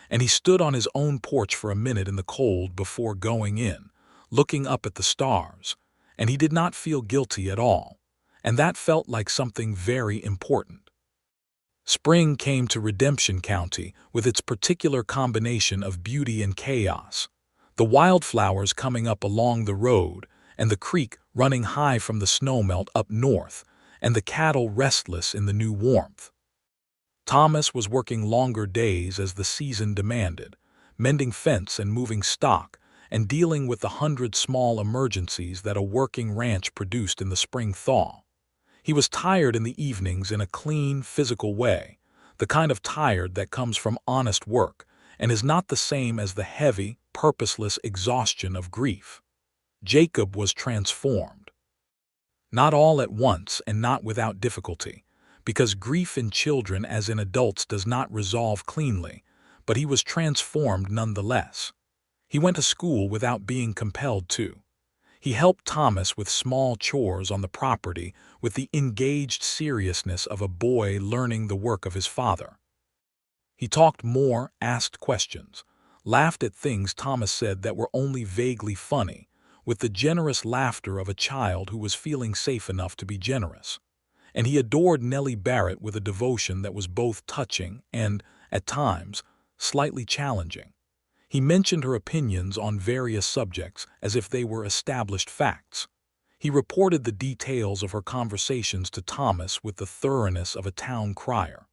And he stood on his own porch for a minute in the cold before going in, looking up at the stars, and he did not feel guilty at all, and that felt like something very important. Spring came to Redemption County with its particular combination of beauty and chaos, the wildflowers coming up along the road, and the creek running high from the snowmelt up north, and the cattle restless in the new warmth. Thomas was working longer days as the season demanded, mending fence and moving stock, and dealing with the 100 small emergencies that a working ranch produced in the spring thaw. He was tired in the evenings in a clean, physical way, the kind of tired that comes from honest work and is not the same as the heavy, purposeless exhaustion of grief. Jacob was transformed. Not all at once and not without difficulty, because grief in children as in adults does not resolve cleanly, but he was transformed nonetheless. He went to school without being compelled to. He helped Thomas with small chores on the property with the engaged seriousness of a boy learning the work of his father. He talked more, asked questions, laughed at things Thomas said that were only vaguely funny, with the generous laughter of a child who was feeling safe enough to be generous. And he adored Nellie Barrett with a devotion that was both touching and, at times, slightly challenging. He mentioned her opinions on various subjects as if they were established facts. He reported the details of her conversations to Thomas with the thoroughness of a town crier.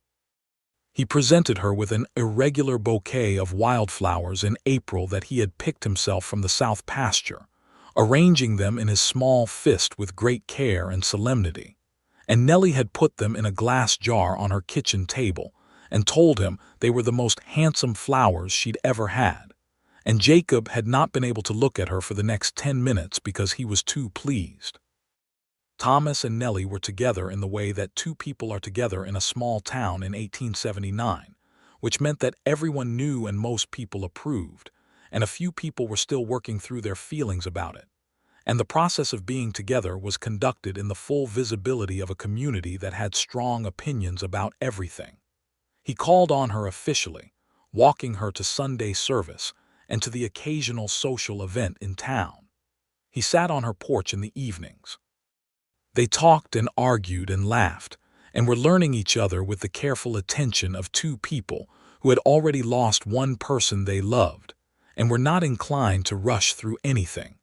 He presented her with an irregular bouquet of wildflowers in April that he had picked himself from the south pasture, arranging them in his small fist with great care and solemnity. And Nellie had put them in a glass jar on her kitchen table and told him they were the most handsome flowers she'd ever had. And Jacob had not been able to look at her for the next 10 minutes because he was too pleased. Thomas and Nellie were together in the way that two people are together in a small town in 1879, which meant that everyone knew and most people approved, and a few people were still working through their feelings about it. And the process of being together was conducted in the full visibility of a community that had strong opinions about everything. He called on her officially, walking her to Sunday service and to the occasional social event in town. He sat on her porch in the evenings. They talked and argued and laughed, and were learning each other with the careful attention of two people who had already lost one person they loved, and were not inclined to rush through anything.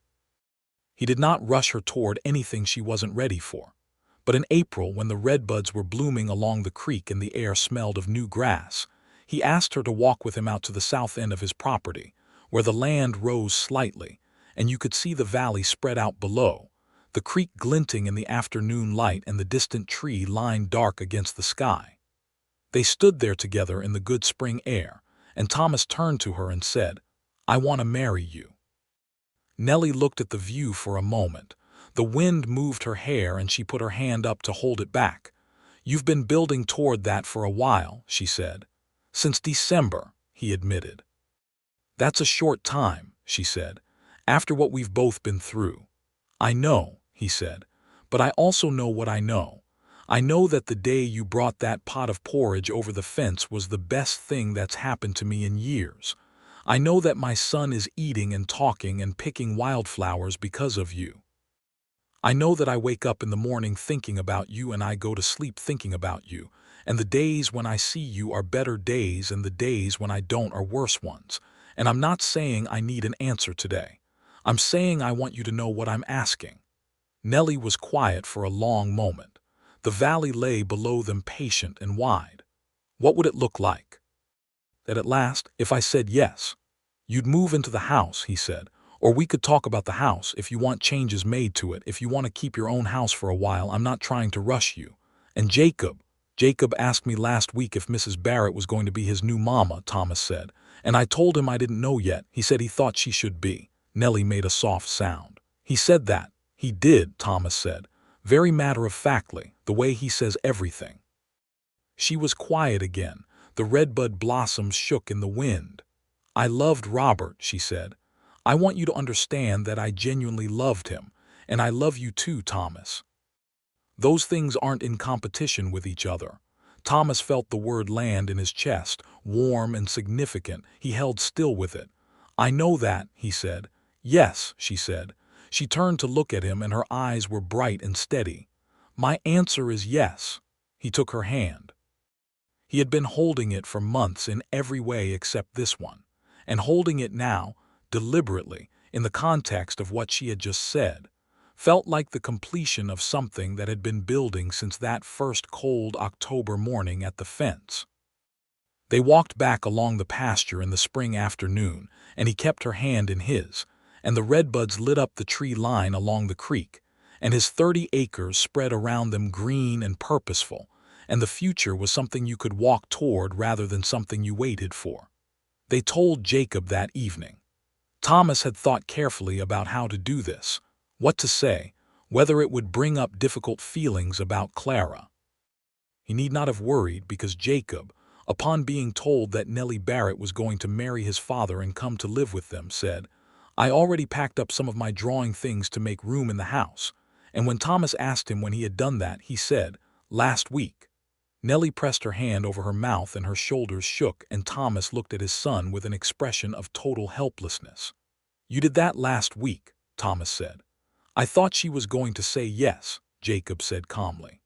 He did not rush her toward anything she wasn't ready for. But in April, when the redbuds were blooming along the creek and the air smelled of new grass, he asked her to walk with him out to the south end of his property, where the land rose slightly, and you could see the valley spread out below, the creek glinting in the afternoon light and the distant tree line dark against the sky. They stood there together in the good spring air, and Thomas turned to her and said, "I want to marry you." Nellie looked at the view for a moment. The wind moved her hair and she put her hand up to hold it back. "You've been building toward that for a while," she said. "Since December," he admitted. "That's a short time," she said, "after what we've both been through." "I know," he said, "but I also know what I know. I know that the day you brought that pot of porridge over the fence was the best thing that's happened to me in years. I know that my son is eating and talking and picking wildflowers because of you." I know that I wake up in the morning thinking about you and I go to sleep thinking about you, and the days when I see you are better days and the days when I don't are worse ones. And I'm not saying I need an answer today. I'm saying I want you to know what I'm asking." Nellie was quiet for a long moment. The valley lay below them, patient and wide. "What would it look like?" "That at last, if I said yes, you'd move into the house," he said. "Or we could talk about the house if you want changes made to it, if you want to keep your own house for a while. I'm not trying to rush you. And Jacob asked me last week if Mrs. Barrett was going to be his new mama," Thomas said. "And I told him I didn't know yet. He said he thought she should be." Nellie made a soft sound. "He said that?" "He did," Thomas said. "Very matter-of-factly, the way he says everything." She was quiet again. The redbud blossoms shook in the wind. "I loved Robert," she said. "I want you to understand that I genuinely loved him, and I love you too, Thomas. Those things aren't in competition with each other." Thomas felt the word land in his chest, warm and significant. He held still with it. "I know that," he said. "Yes," she said. She turned to look at him and her eyes were bright and steady. "My answer is yes." He took her hand. He had been holding it for months in every way except this one, and holding it now, deliberately, in the context of what she had just said, felt like the completion of something that had been building since that first cold October morning at the fence. They walked back along the pasture in the spring afternoon, and he kept her hand in his, and the redbuds lit up the tree line along the creek, and his 30 acres spread around them green and purposeful, and the future was something you could walk toward rather than something you waited for. They told Jacob that evening. Thomas had thought carefully about how to do this, what to say, whether it would bring up difficult feelings about Clara. He need not have worried because Jacob, upon being told that Nellie Barrett was going to marry his father and come to live with them, said, "I already packed up some of my drawing things to make room in the house." And when Thomas asked him when he had done that, he said, "Last week." Nellie pressed her hand over her mouth and her shoulders shook, and Thomas looked at his son with an expression of total helplessness. "You did that last week," Thomas said. "I thought she was going to say yes," Jacob said calmly.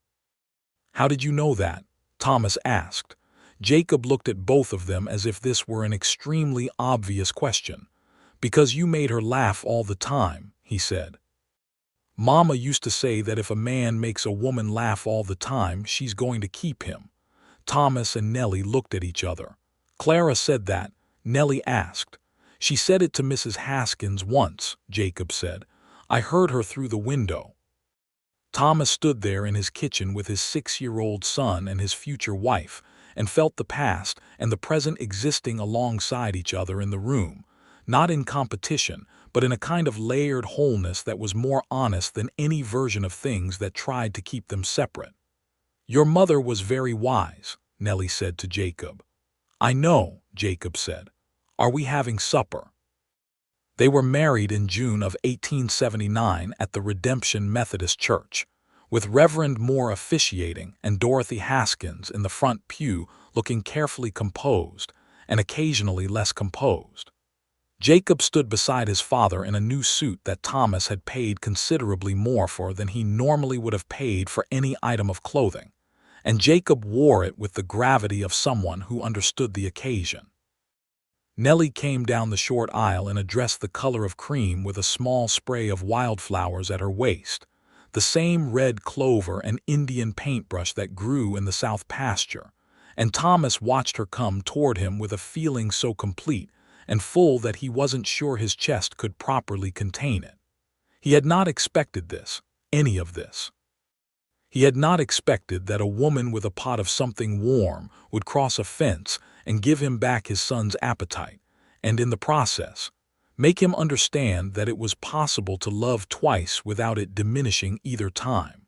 "How did you know that?" Thomas asked. Jacob looked at both of them as if this were an extremely obvious question. "Because you made her laugh all the time," he said. "Mama used to say that if a man makes a woman laugh all the time, she's going to keep him." Thomas and Nellie looked at each other. "Clara said that?" Nellie asked. "She said it to Mrs. Haskins once," Jacob said. "I heard her through the window." Thomas stood there in his kitchen with his 6-year-old son and his future wife, and felt the past and the present existing alongside each other in the room, not in competition, but in a kind of layered wholeness that was more honest than any version of things that tried to keep them separate. "Your mother was very wise," Nellie said to Jacob. "I know," Jacob said. "Are we having supper?" They were married in June of 1879 at the Redemption Methodist Church, with Reverend Moore officiating and Dorothy Haskins in the front pew looking carefully composed and occasionally less composed. Jacob stood beside his father in a new suit that Thomas had paid considerably more for than he normally would have paid for any item of clothing, and Jacob wore it with the gravity of someone who understood the occasion. Nellie came down the short aisle and addressed the color of cream with a small spray of wildflowers at her waist, the same red clover and Indian paintbrush that grew in the south pasture, and Thomas watched her come toward him with a feeling so complete and full that he wasn't sure his chest could properly contain it. He had not expected this, any of this. He had not expected that a woman with a pot of something warm would cross a fence and give him back his son's appetite, and in the process, make him understand that it was possible to love twice without it diminishing either time.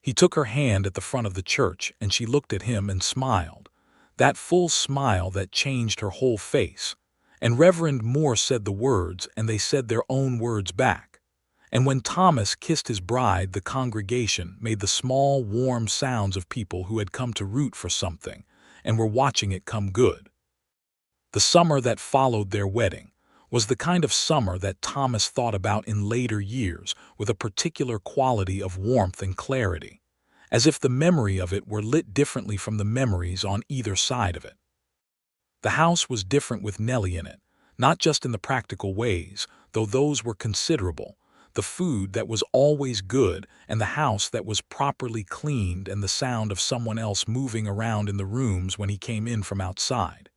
He took her hand at the front of the church, and she looked at him and smiled, that full smile that changed her whole face. And Reverend Moore said the words, and they said their own words back. And when Thomas kissed his bride, the congregation made the small, warm sounds of people who had come to root for something and were watching it come good. The summer that followed their wedding, was the kind of summer that Thomas thought about in later years with a particular quality of warmth and clarity, as if the memory of it were lit differently from the memories on either side of it. The house was different with Nellie in it, not just in the practical ways, though those were considerable, the food that was always good and the house that was properly cleaned and the sound of someone else moving around in the rooms when he came in from outside.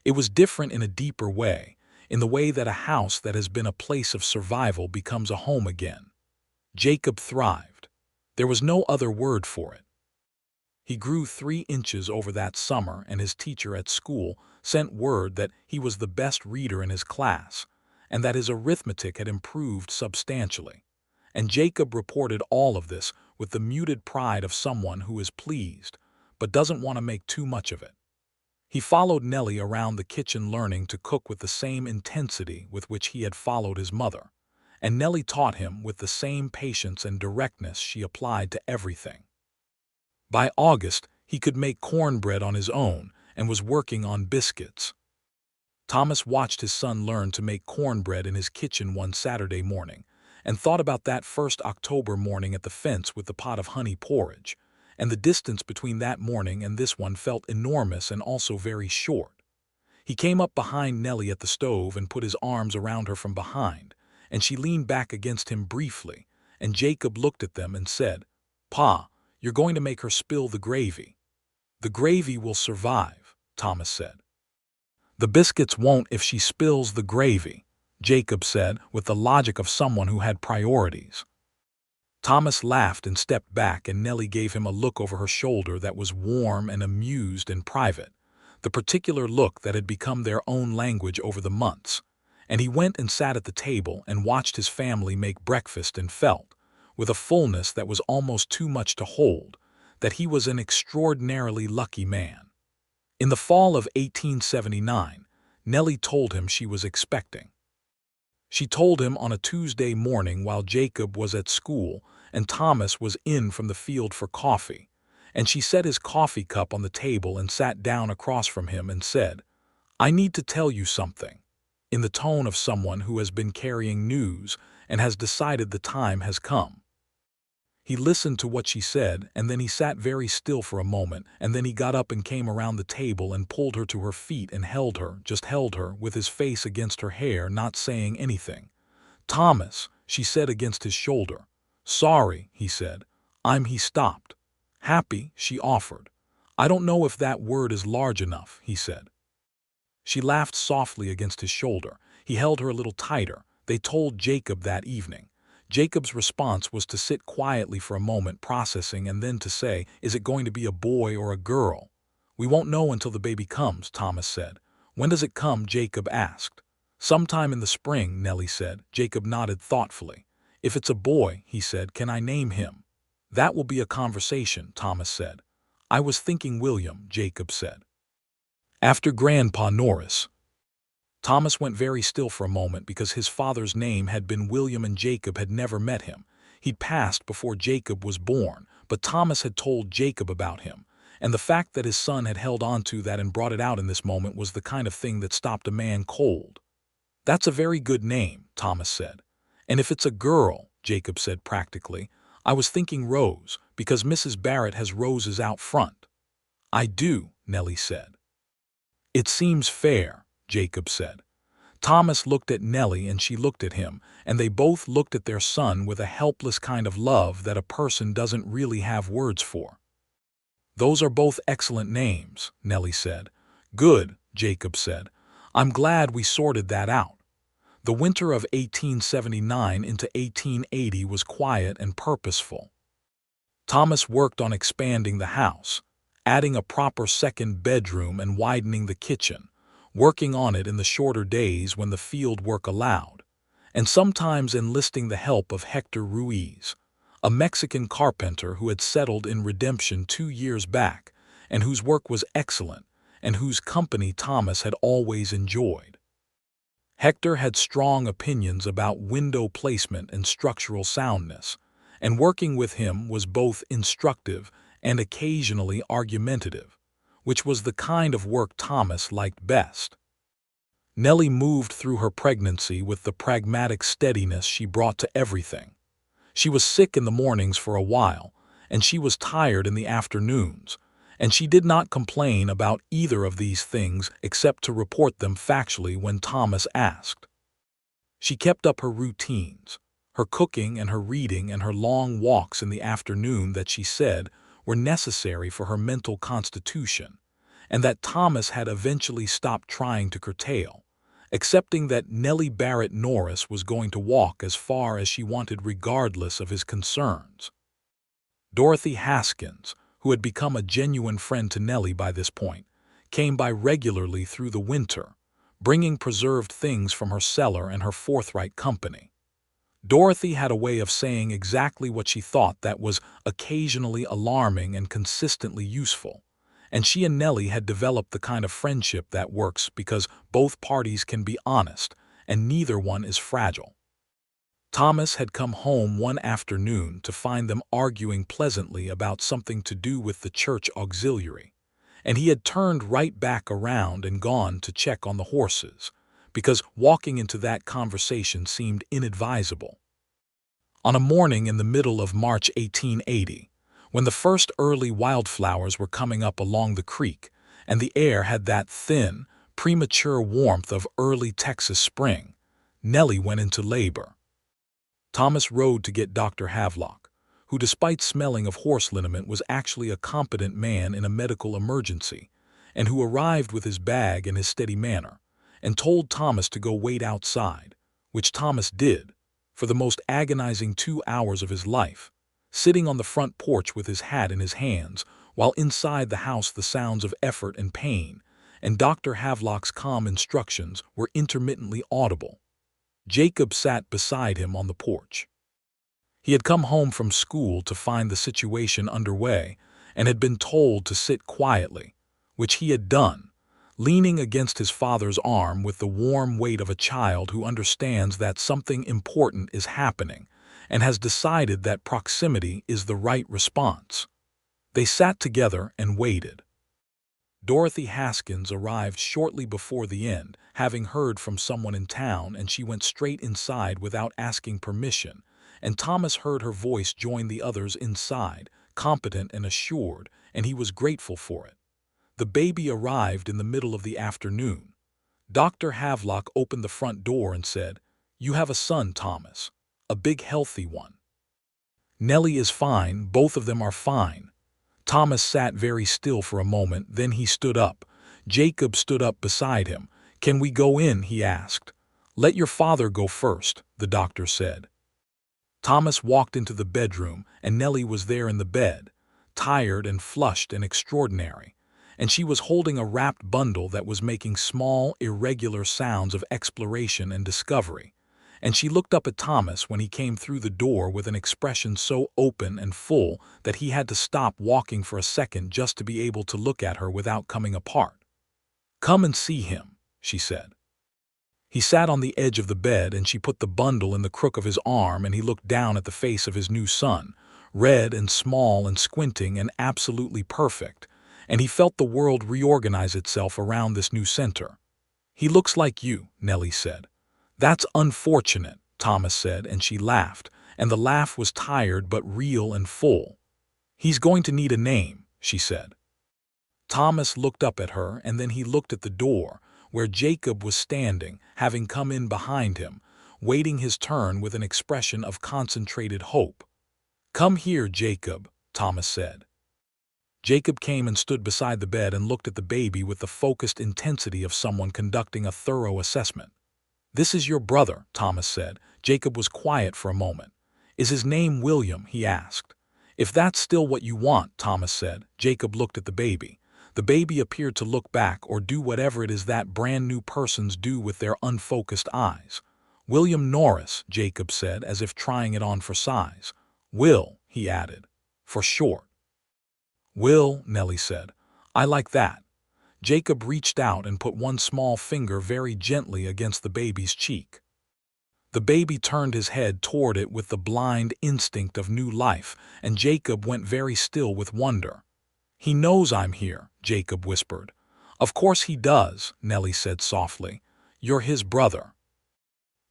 It was different in a deeper way, in the way that a house that has been a place of survival becomes a home again. Jacob thrived. There was no other word for it. He grew 3 inches over that summer, and his teacher at school sent word that he was the best reader in his class, and that his arithmetic had improved substantially. And Jacob reported all of this with the muted pride of someone who is pleased, but doesn't want to make too much of it. He followed Nellie around the kitchen learning to cook with the same intensity with which he had followed his mother, and Nellie taught him with the same patience and directness she applied to everything. By August, he could make cornbread on his own and was working on biscuits. Thomas watched his son learn to make cornbread in his kitchen one Saturday morning and thought about that first October morning at the fence with the pot of honey porridge, and the distance between that morning and this one felt enormous and also very short. He came up behind Nellie at the stove and put his arms around her from behind, and she leaned back against him briefly, and Jacob looked at them and said, "Pa, you're going to make her spill the gravy." "The gravy will survive," Thomas said. "The biscuits won't if she spills the gravy," Jacob said with the logic of someone who had priorities. Thomas laughed and stepped back, and Nellie gave him a look over her shoulder that was warm and amused and private, the particular look that had become their own language over the months, and he went and sat at the table and watched his family make breakfast and felt, with a fullness that was almost too much to hold, that he was an extraordinarily lucky man. In the fall of 1879, Nellie told him she was expecting. She told him on a Tuesday morning while Jacob was at school and Thomas was in from the field for coffee, and she set his coffee cup on the table and sat down across from him and said, "I need to tell you something," in the tone of someone who has been carrying news and has decided the time has come. He listened to what she said, and then he sat very still for a moment, and then he got up and came around the table and pulled her to her feet and held her, just held her, with his face against her hair, not saying anything. "Thomas," she said against his shoulder. "Sorry," he said. He stopped. "Happy," she offered. "I don't know if that word is large enough," he said. She laughed softly against his shoulder. He held her a little tighter. They told Jacob that evening. Jacob's response was to sit quietly for a moment processing and then to say, "Is it going to be a boy or a girl?" "We won't know until the baby comes," Thomas said. "When does it come?" Jacob asked. "Sometime in the spring," Nellie said. Jacob nodded thoughtfully. "If it's a boy," he said, "can I name him?" "That will be a conversation," Thomas said. "I was thinking William," Jacob said. "After Grandpa Norris." Thomas went very still for a moment because his father's name had been William and Jacob had never met him. He'd passed before Jacob was born, but Thomas had told Jacob about him, and the fact that his son had held on to that and brought it out in this moment was the kind of thing that stopped a man cold. "That's a very good name," Thomas said. "And if it's a girl," Jacob said practically, "I was thinking Rose, because Mrs. Barrett has roses out front." "I do," Nellie said. "It seems fair," Jacob said. Thomas looked at Nellie and she looked at him, and they both looked at their son with a helpless kind of love that a person doesn't really have words for. "Those are both excellent names," Nellie said. "Good," Jacob said. "I'm glad we sorted that out." The winter of 1879 into 1880 was quiet and purposeful. Thomas worked on expanding the house, adding a proper second bedroom and widening the kitchen, working on it in the shorter days when the field work allowed, and sometimes enlisting the help of Hector Ruiz, a Mexican carpenter who had settled in Redemption 2 years back and whose work was excellent and whose company Thomas had always enjoyed. Hector had strong opinions about window placement and structural soundness, and working with him was both instructive and occasionally argumentative, which was the kind of work Thomas liked best. Nellie moved through her pregnancy with the pragmatic steadiness she brought to everything. She was sick in the mornings for a while, and she was tired in the afternoons, and she did not complain about either of these things except to report them factually when Thomas asked. She kept up her routines, her cooking and her reading and her long walks in the afternoon that she said were necessary for her mental constitution, and that Thomas had eventually stopped trying to curtail, accepting that Nellie Barrett Norris was going to walk as far as she wanted regardless of his concerns. Dorothy Haskins, who had become a genuine friend to Nellie by this point, came by regularly through the winter, bringing preserved things from her cellar and her forthright company. Dorothy had a way of saying exactly what she thought that was occasionally alarming and consistently useful, and she and Nellie had developed the kind of friendship that works because both parties can be honest and neither one is fragile. Thomas had come home one afternoon to find them arguing pleasantly about something to do with the church auxiliary, and he had turned right back around and gone to check on the horses, because walking into that conversation seemed inadvisable. On a morning in the middle of March 1880, when the first early wildflowers were coming up along the creek, and the air had that thin, premature warmth of early Texas spring, Nellie went into labor. Thomas rode to get Dr. Havelock, who despite smelling of horse liniment was actually a competent man in a medical emergency, and who arrived with his bag and his steady manner, and told Thomas to go wait outside, which Thomas did, for the most agonizing 2 hours of his life, sitting on the front porch with his hat in his hands, while inside the house the sounds of effort and pain, and Dr. Havelock's calm instructions were intermittently audible. Jacob sat beside him on the porch. He had come home from school to find the situation underway and had been told to sit quietly, which he had done, leaning against his father's arm with the warm weight of a child who understands that something important is happening and has decided that proximity is the right response. They sat together and waited. Dorothy Haskins arrived shortly before the end, having heard from someone in town, and she went straight inside without asking permission, and Thomas heard her voice join the others inside, competent and assured, and he was grateful for it. The baby arrived in the middle of the afternoon. Dr. Havelock opened the front door and said, "You have a son, Thomas, a big healthy one." "Nellie is fine, both of them are fine." Thomas sat very still for a moment, then he stood up. Jacob stood up beside him. "Can we go in?" he asked. "Let your father go first," the doctor said. Thomas walked into the bedroom, and Nellie was there in the bed, tired and flushed and extraordinary, and she was holding a wrapped bundle that was making small, irregular sounds of exploration and discovery, and she looked up at Thomas when he came through the door with an expression so open and full that he had to stop walking for a second just to be able to look at her without coming apart. "Come and see him," she said. He sat on the edge of the bed, and she put the bundle in the crook of his arm, and he looked down at the face of his new son, red and small and squinting and absolutely perfect, and he felt the world reorganize itself around this new center. "He looks like you," Nellie said. "That's unfortunate," Thomas said, and she laughed, and the laugh was tired but real and full. "He's going to need a name," she said. Thomas looked up at her, and then he looked at the door, where Jacob was standing, having come in behind him, waiting his turn with an expression of concentrated hope. "Come here, Jacob," Thomas said. Jacob came and stood beside the bed and looked at the baby with the focused intensity of someone conducting a thorough assessment. "This is your brother," Thomas said. Jacob was quiet for a moment. "Is his name William?" he asked. "If that's still what you want," Thomas said. Jacob looked at the baby. The baby appeared to look back or do whatever it is that brand new persons do with their unfocused eyes. "William Norris," Jacob said, as if trying it on for size. "Will," he added, "for short." "Will," Nellie said. "I like that." Jacob reached out and put one small finger very gently against the baby's cheek. The baby turned his head toward it with the blind instinct of new life, and Jacob went very still with wonder. "He knows I'm here," Jacob whispered. "Of course he does," Nellie said softly. You're his brother."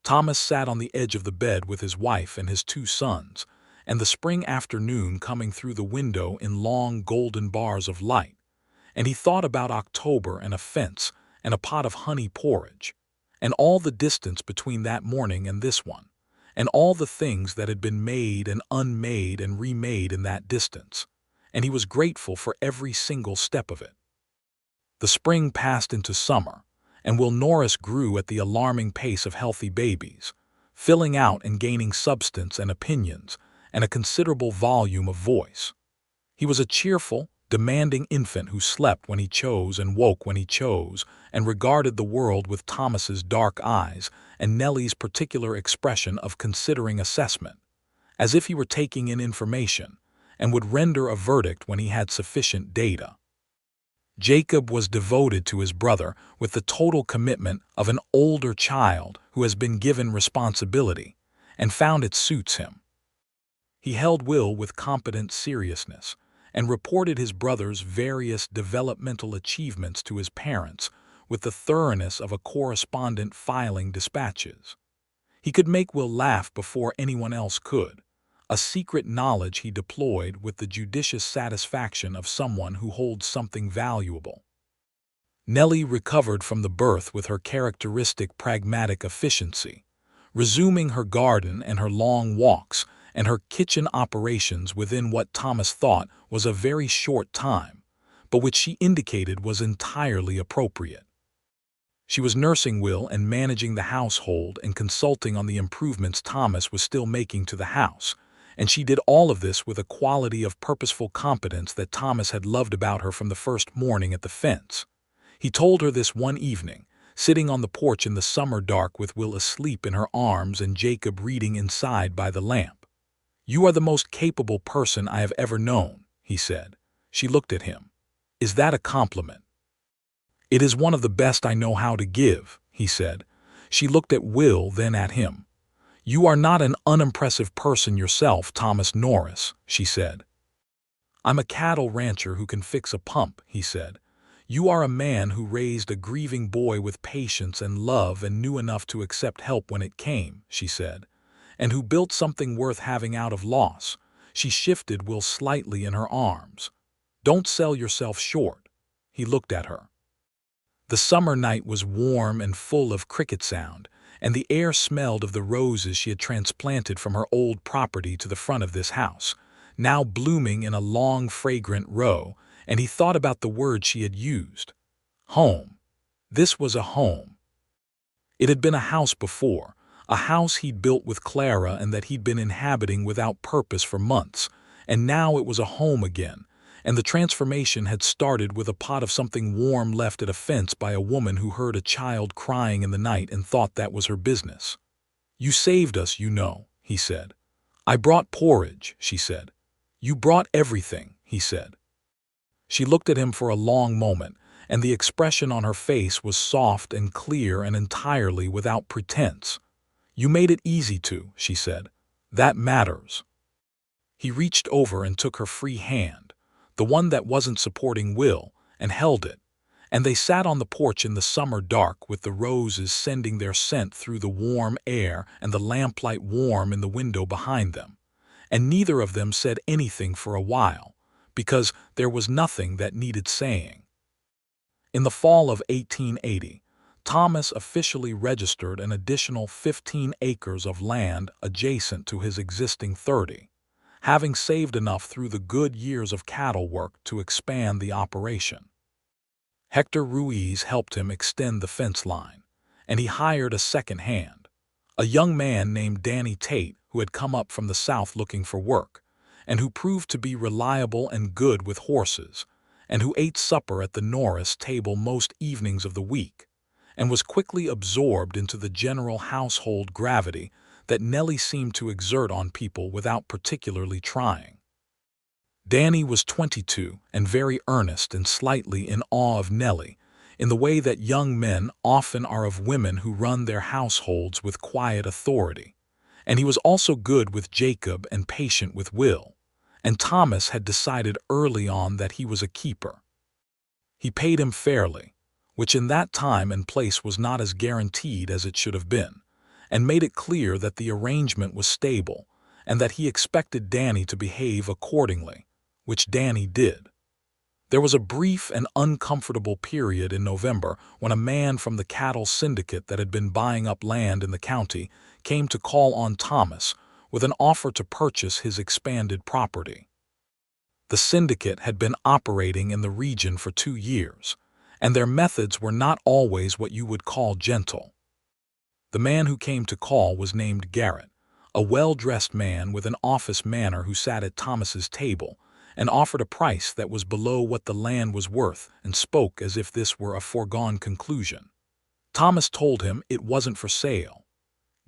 Thomas sat on the edge of the bed with his wife and his 2 sons, and the spring afternoon coming through the window in long golden bars of light, and he thought about October and a fence and a pot of honey porridge, and all the distance between that morning and this one, and all the things that had been made and unmade and remade in that distance, and he was grateful for every single step of it. The spring passed into summer, and Will Norris grew at the alarming pace of healthy babies, filling out and gaining substance and opinions and a considerable volume of voice. He was a cheerful, demanding infant who slept when he chose and woke when he chose, and regarded the world with Thomas's dark eyes and Nellie's particular expression of considering assessment, as if he were taking in information, and would render a verdict when he had sufficient data. Jacob was devoted to his brother with the total commitment of an older child who has been given responsibility and found it suits him. He held Will with competent seriousness and reported his brother's various developmental achievements to his parents with the thoroughness of a correspondent filing dispatches. He could make Will laugh before anyone else could, a secret knowledge he deployed with the judicious satisfaction of someone who holds something valuable. Nellie recovered from the birth with her characteristic pragmatic efficiency, resuming her garden and her long walks and her kitchen operations within what Thomas thought was a very short time, but which she indicated was entirely appropriate. She was nursing Will and managing the household and consulting on the improvements Thomas was still making to the house, and she did all of this with a quality of purposeful competence that Thomas had loved about her from the first morning at the fence. He told her this one evening, sitting on the porch in the summer dark with Will asleep in her arms and Jacob reading inside by the lamp. "You are the most capable person I have ever known," he said. She looked at him. "Is that a compliment?" "It is one of the best I know how to give," he said. She looked at Will, then at him. "You are not an unimpressive person yourself, Thomas Norris," she said. "I'm a cattle rancher who can fix a pump," he said. "You are a man who raised a grieving boy with patience and love and knew enough to accept help when it came," she said, "and who built something worth having out of loss." She shifted Will slightly in her arms. "Don't sell yourself short." He looked at her. The summer night was warm and full of cricket sound, and the air smelled of the roses she had transplanted from her old property to the front of this house, now blooming in a long, fragrant row, and he thought about the word she had used. Home. This was a home. It had been a house before, a house he'd built with Clara and that he'd been inhabiting without purpose for months, and now it was a home again, and the transformation had started with a pot of something warm left at a fence by a woman who heard a child crying in the night and thought that was her business. "You saved us, you know," he said. "I brought porridge," she said. "You brought everything," he said. She looked at him for a long moment, and the expression on her face was soft and clear and entirely without pretense. "You made it easy to," she said. "That matters." He reached over and took her free hand, the one that wasn't supporting Will, and held it, and they sat on the porch in the summer dark with the roses sending their scent through the warm air and the lamplight warm in the window behind them, and neither of them said anything for a while, because there was nothing that needed saying. In the fall of 1880, Thomas officially registered an additional 15 acres of land adjacent to his existing 30. Having saved enough through the good years of cattle work to expand the operation. Hector Ruiz helped him extend the fence line, and he hired a second hand, a young man named Danny Tate who had come up from the south looking for work, and who proved to be reliable and good with horses, and who ate supper at the Norris table most evenings of the week, and was quickly absorbed into the general household gravity that Nellie seemed to exert on people without particularly trying. Danny was 22 and very earnest and slightly in awe of Nellie, in the way that young men often are of women who run their households with quiet authority, and he was also good with Jacob and patient with Will, and Thomas had decided early on that he was a keeper. He paid him fairly, which in that time and place was not as guaranteed as it should have been, and made it clear that the arrangement was stable and that he expected Danny to behave accordingly, which Danny did. There was a brief and uncomfortable period in November when a man from the cattle syndicate that had been buying up land in the county came to call on Thomas with an offer to purchase his expanded property. The syndicate had been operating in the region for 2 years, and their methods were not always what you would call gentle. The man who came to call was named Garrett, a well-dressed man with an office manner who sat at Thomas's table and offered a price that was below what the land was worth and spoke as if this were a foregone conclusion. Thomas told him it wasn't for sale.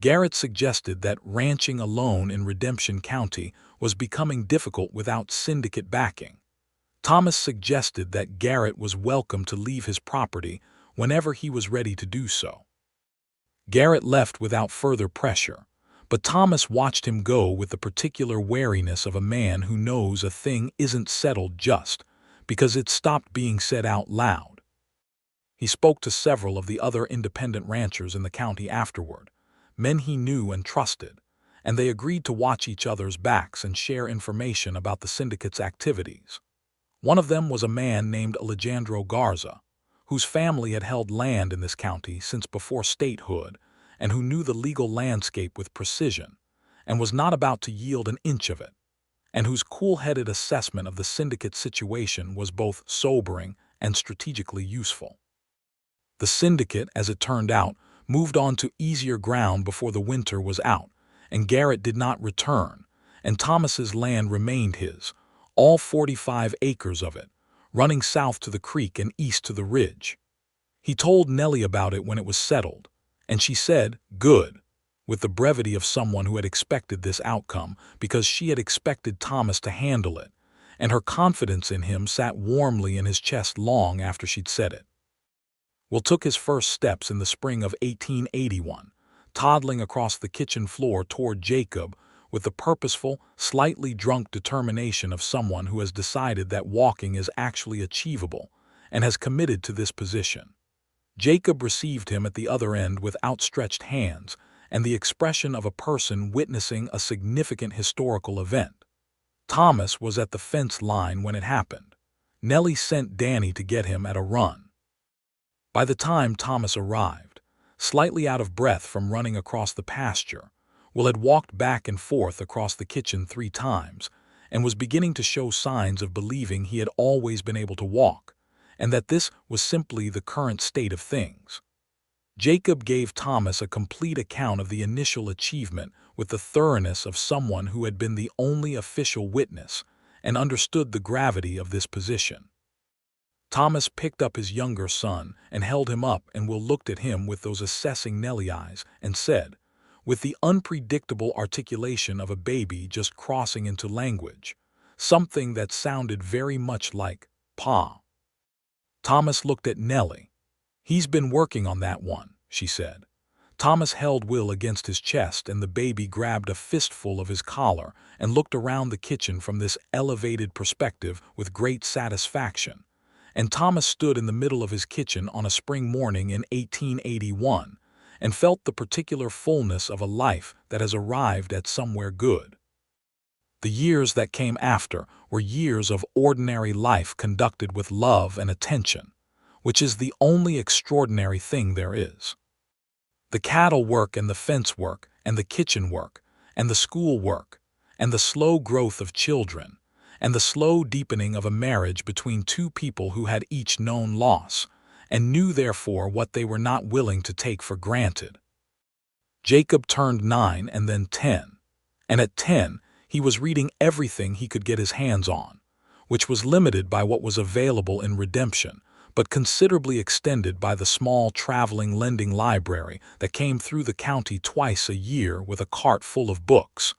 Garrett suggested that ranching alone in Redemption County was becoming difficult without syndicate backing. Thomas suggested that Garrett was welcome to leave his property whenever he was ready to do so. Garrett left without further pressure, but Thomas watched him go with the particular wariness of a man who knows a thing isn't settled just because it stopped being said out loud. He spoke to several of the other independent ranchers in the county afterward, men he knew and trusted, and they agreed to watch each other's backs and share information about the syndicate's activities. One of them was a man named Alejandro Garza, whose family had held land in this county since before statehood and who knew the legal landscape with precision and was not about to yield an inch of it, and whose cool-headed assessment of the syndicate's situation was both sobering and strategically useful. The syndicate, as it turned out, moved on to easier ground before the winter was out, and Garrett did not return, and Thomas's land remained his, all 45 acres of it, running south to the creek and east to the ridge. He told Nellie about it when it was settled, and she said, "Good," with the brevity of someone who had expected this outcome because she had expected Thomas to handle it, and her confidence in him sat warmly in his chest long after she'd said it. Will took his first steps in the spring of 1881, toddling across the kitchen floor toward Jacob with the purposeful, slightly drunk determination of someone who has decided that walking is actually achievable and has committed to this position. Jacob received him at the other end with outstretched hands and the expression of a person witnessing a significant historical event. Thomas was at the fence line when it happened. Nellie sent Danny to get him at a run. By the time Thomas arrived, slightly out of breath from running across the pasture, Will had walked back and forth across the kitchen 3 times and was beginning to show signs of believing he had always been able to walk, and that this was simply the current state of things. Jacob gave Thomas a complete account of the initial achievement with the thoroughness of someone who had been the only official witness and understood the gravity of this position. Thomas picked up his younger son and held him up, and Will looked at him with those assessing Nellie eyes and said, with the unpredictable articulation of a baby just crossing into language, something that sounded very much like "Pa." Thomas looked at Nellie. "He's been working on that one," she said. Thomas held Will against his chest, and the baby grabbed a fistful of his collar and looked around the kitchen from this elevated perspective with great satisfaction. And Thomas stood in the middle of his kitchen on a spring morning in 1881 and felt the particular fullness of a life that has arrived at somewhere good. The years that came after were years of ordinary life conducted with love and attention, which is the only extraordinary thing there is. The cattle work and the fence work and the kitchen work and the school work and the slow growth of children and the slow deepening of a marriage between 2 people who had each known loss and knew therefore what they were not willing to take for granted. Jacob turned 9 and then 10, and at 10 he was reading everything he could get his hands on, which was limited by what was available in Redemption, but considerably extended by the small traveling lending library that came through the county twice a year with a cart full of books,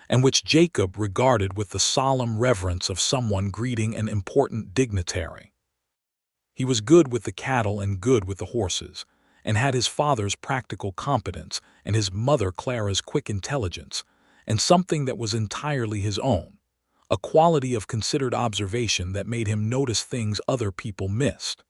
and which Jacob regarded with the solemn reverence of someone greeting an important dignitary. He was good with the cattle and good with the horses, and had his father's practical competence and his mother Clara's quick intelligence, and something that was entirely his own, a quality of considered observation that made him notice things other people missed.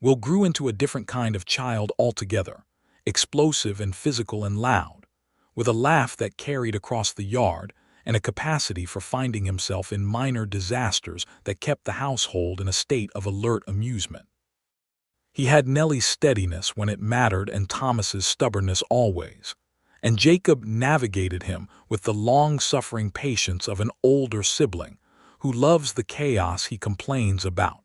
Will grew into a different kind of child altogether, explosive and physical and loud, with a laugh that carried across the yard and a capacity for finding himself in minor disasters that kept the household in a state of alert amusement. He had Nellie's steadiness when it mattered and Thomas's stubbornness always, and Jacob navigated him with the long-suffering patience of an older sibling who loves the chaos he complains about.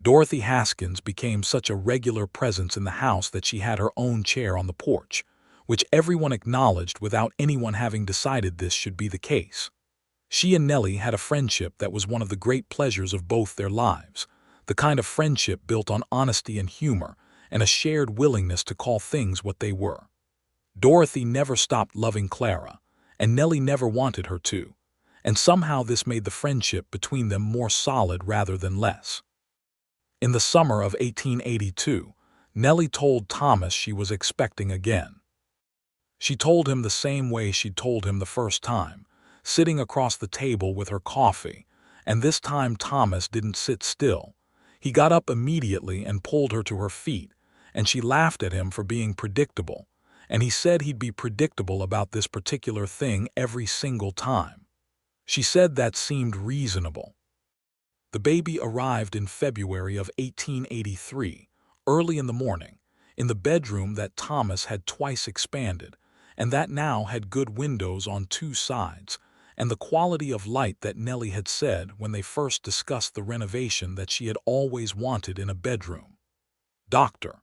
Dorothy Haskins became such a regular presence in the house that she had her own chair on the porch, which everyone acknowledged without anyone having decided this should be the case. She and Nellie had a friendship that was one of the great pleasures of both their lives, the kind of friendship built on honesty and humor and a shared willingness to call things what they were. Dorothy never stopped loving Clara, and Nellie never wanted her to, and somehow this made the friendship between them more solid rather than less. In the summer of 1882, Nellie told Thomas she was expecting again. She told him the same way she'd told him the first time, sitting across the table with her coffee, and this time Thomas didn't sit still. He got up immediately and pulled her to her feet, and she laughed at him for being predictable, and he said he'd be predictable about this particular thing every single time. She said that seemed reasonable. The baby arrived in February of 1883, early in the morning, in the bedroom that Thomas had twice expanded, and that now had good windows on two sides, and the quality of light that Nellie had said when they first discussed the renovation that she had always wanted in a bedroom. Dr.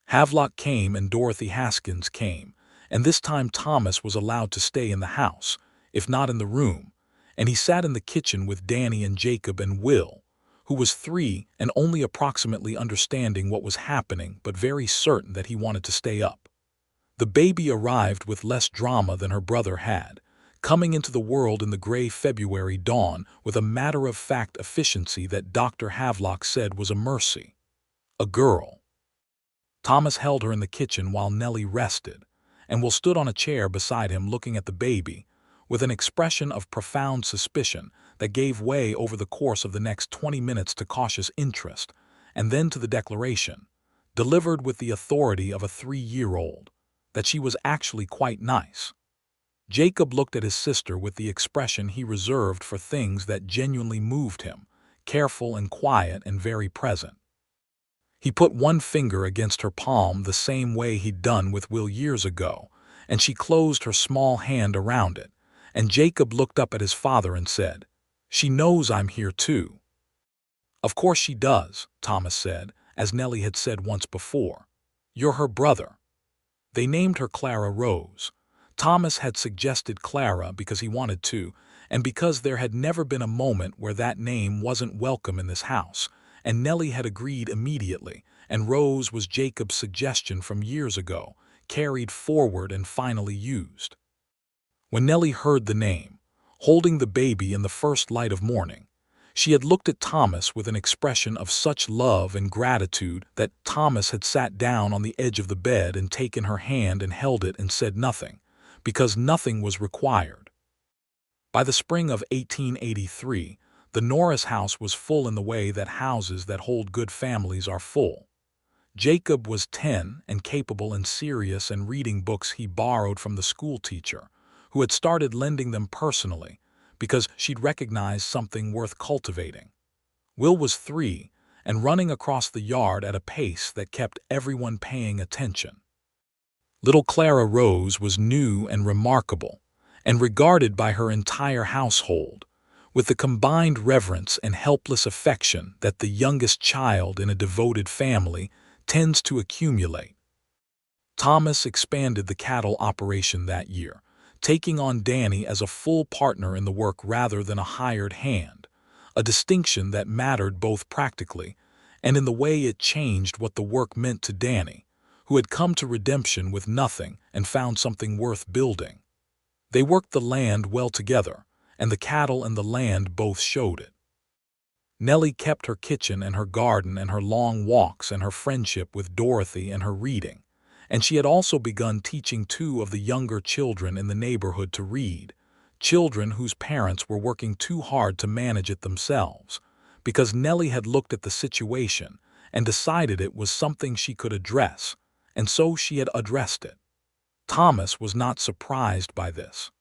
Havelock came and Dorothy Haskins came, and this time Thomas was allowed to stay in the house, if not in the room, and he sat in the kitchen with Danny and Jacob and Will, who was 3 and only approximately understanding what was happening but very certain that he wanted to stay up. The baby arrived with less drama than her brother had, coming into the world in the gray February dawn with a matter-of-fact efficiency that Dr. Havelock said was a mercy. A girl. Thomas held her in the kitchen while Nellie rested, and Will stood on a chair beside him looking at the baby, with an expression of profound suspicion that gave way over the course of the next 20 minutes to cautious interest, and then to the declaration, delivered with the authority of a 3-year-old, that she was actually quite nice. Jacob looked at his sister with the expression he reserved for things that genuinely moved him, careful and quiet and very present. He put one finger against her palm the same way he'd done with Will years ago, and she closed her small hand around it, and Jacob looked up at his father and said, "She knows I'm here too." "Of course she does," Thomas said, as Nellie had said once before. "You're her brother." They named her Clara Rose. Thomas had suggested Clara because he wanted to, and because there had never been a moment where that name wasn't welcome in this house, and Nellie had agreed immediately, and Rose was Jacob's suggestion from years ago, carried forward and finally used. When Nellie heard the name, holding the baby in the first light of morning, she had looked at Thomas with an expression of such love and gratitude that Thomas had sat down on the edge of the bed and taken her hand and held it and said nothing, because nothing was required. By the spring of 1883, the Norris house was full in the way that houses that hold good families are full. Jacob was 10 and capable and serious and reading books he borrowed from the school teacher, who had started lending them personally because she'd recognized something worth cultivating. Will was 3 and running across the yard at a pace that kept everyone paying attention. Little Clara Rose was new and remarkable, and regarded by her entire household, with the combined reverence and helpless affection that the youngest child in a devoted family tends to accumulate. Thomas expanded the cattle operation that year, taking on Danny as a full partner in the work rather than a hired hand, a distinction that mattered both practically and in the way it changed what the work meant to Danny, who had come to redemption with nothing and found something worth building. They worked the land well together, and the cattle and the land both showed it. Nellie kept her kitchen and her garden and her long walks and her friendship with Dorothy and her reading, and she had also begun teaching 2 of the younger children in the neighborhood to read, children whose parents were working too hard to manage it themselves, because Nellie had looked at the situation and decided it was something she could address, and so she had addressed it. Thomas was not surprised by this.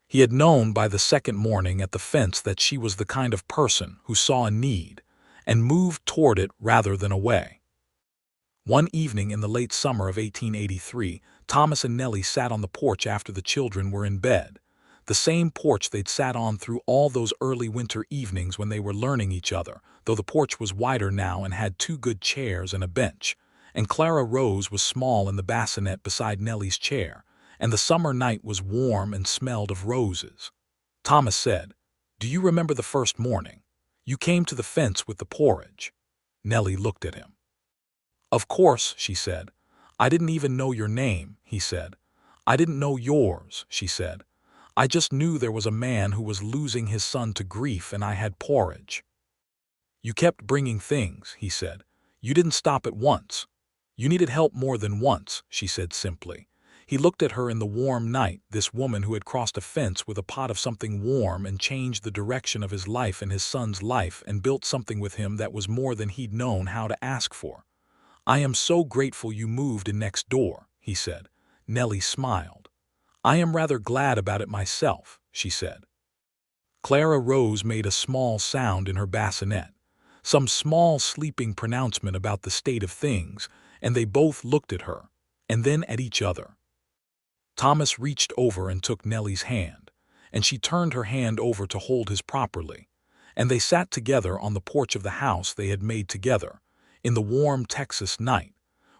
He had known by the second morning at the fence that she was the kind of person who saw a need and moved toward it rather than away. One evening in the late summer of 1883, Thomas and Nellie sat on the porch after the children were in bed, the same porch they'd sat on through all those early winter evenings when they were learning each other, though the porch was wider now and had 2 good chairs and a bench, and Clara Rose was small in the bassinet beside Nellie's chair, and the summer night was warm and smelled of roses. Thomas said, "Do you remember the first morning? You came to the fence with the porridge." Nellie looked at him. "Of course," she said. "I didn't even know your name," he said. "I didn't know yours," she said. "I just knew there was a man who was losing his son to grief and I had porridge." "You kept bringing things," he said. "You didn't stop at once." "You needed help more than once," she said simply. He looked at her in the warm night, this woman who had crossed a fence with a pot of something warm and changed the direction of his life and his son's life and built something with him that was more than he'd known how to ask for. "I am so grateful you moved in next door," he said. Nellie smiled. "I am rather glad about it myself," she said. Clara Rose made a small sound in her bassinet, some small sleeping pronouncement about the state of things, and they both looked at her, and then at each other. Thomas reached over and took Nellie's hand, and she turned her hand over to hold his properly, and they sat together on the porch of the house they had made together, in the warm Texas night,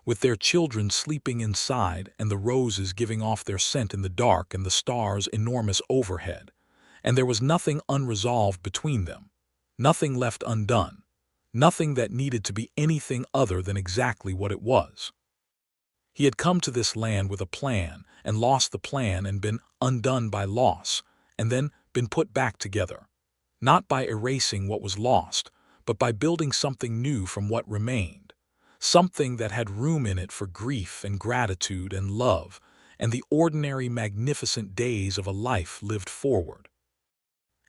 with their children sleeping inside and the roses giving off their scent in the dark and the stars enormous overhead, and there was nothing unresolved between them, nothing left undone, nothing that needed to be anything other than exactly what it was. He had come to this land with a plan and lost the plan and been undone by loss and then been put back together, not by erasing what was lost, but by building something new from what remained, something that had room in it for grief and gratitude and love and the ordinary magnificent days of a life lived forward.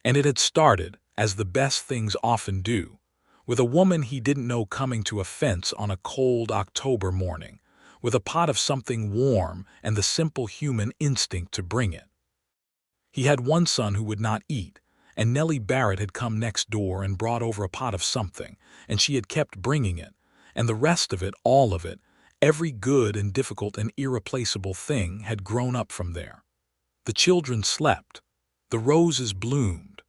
And it had started, as the best things often do, with a woman he didn't know coming to a fence on a cold October morning, with a pot of something warm and the simple human instinct to bring it. He had one son who would not eat, and Nellie Barrett had come next door and brought over a pot of something, and she had kept bringing it, and the rest of it, all of it, every good and difficult and irreplaceable thing had grown up from there. The children slept. The roses bloomed.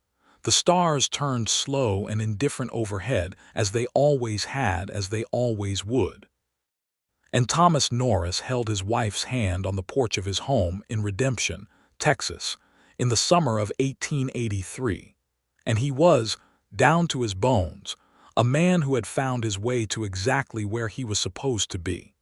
The stars turned slow and indifferent overhead as they always had, as they always would. And Thomas Norris held his wife's hand on the porch of his home in Redemption, Texas, in the summer of 1883, and he was, down to his bones, a man who had found his way to exactly where he was supposed to be.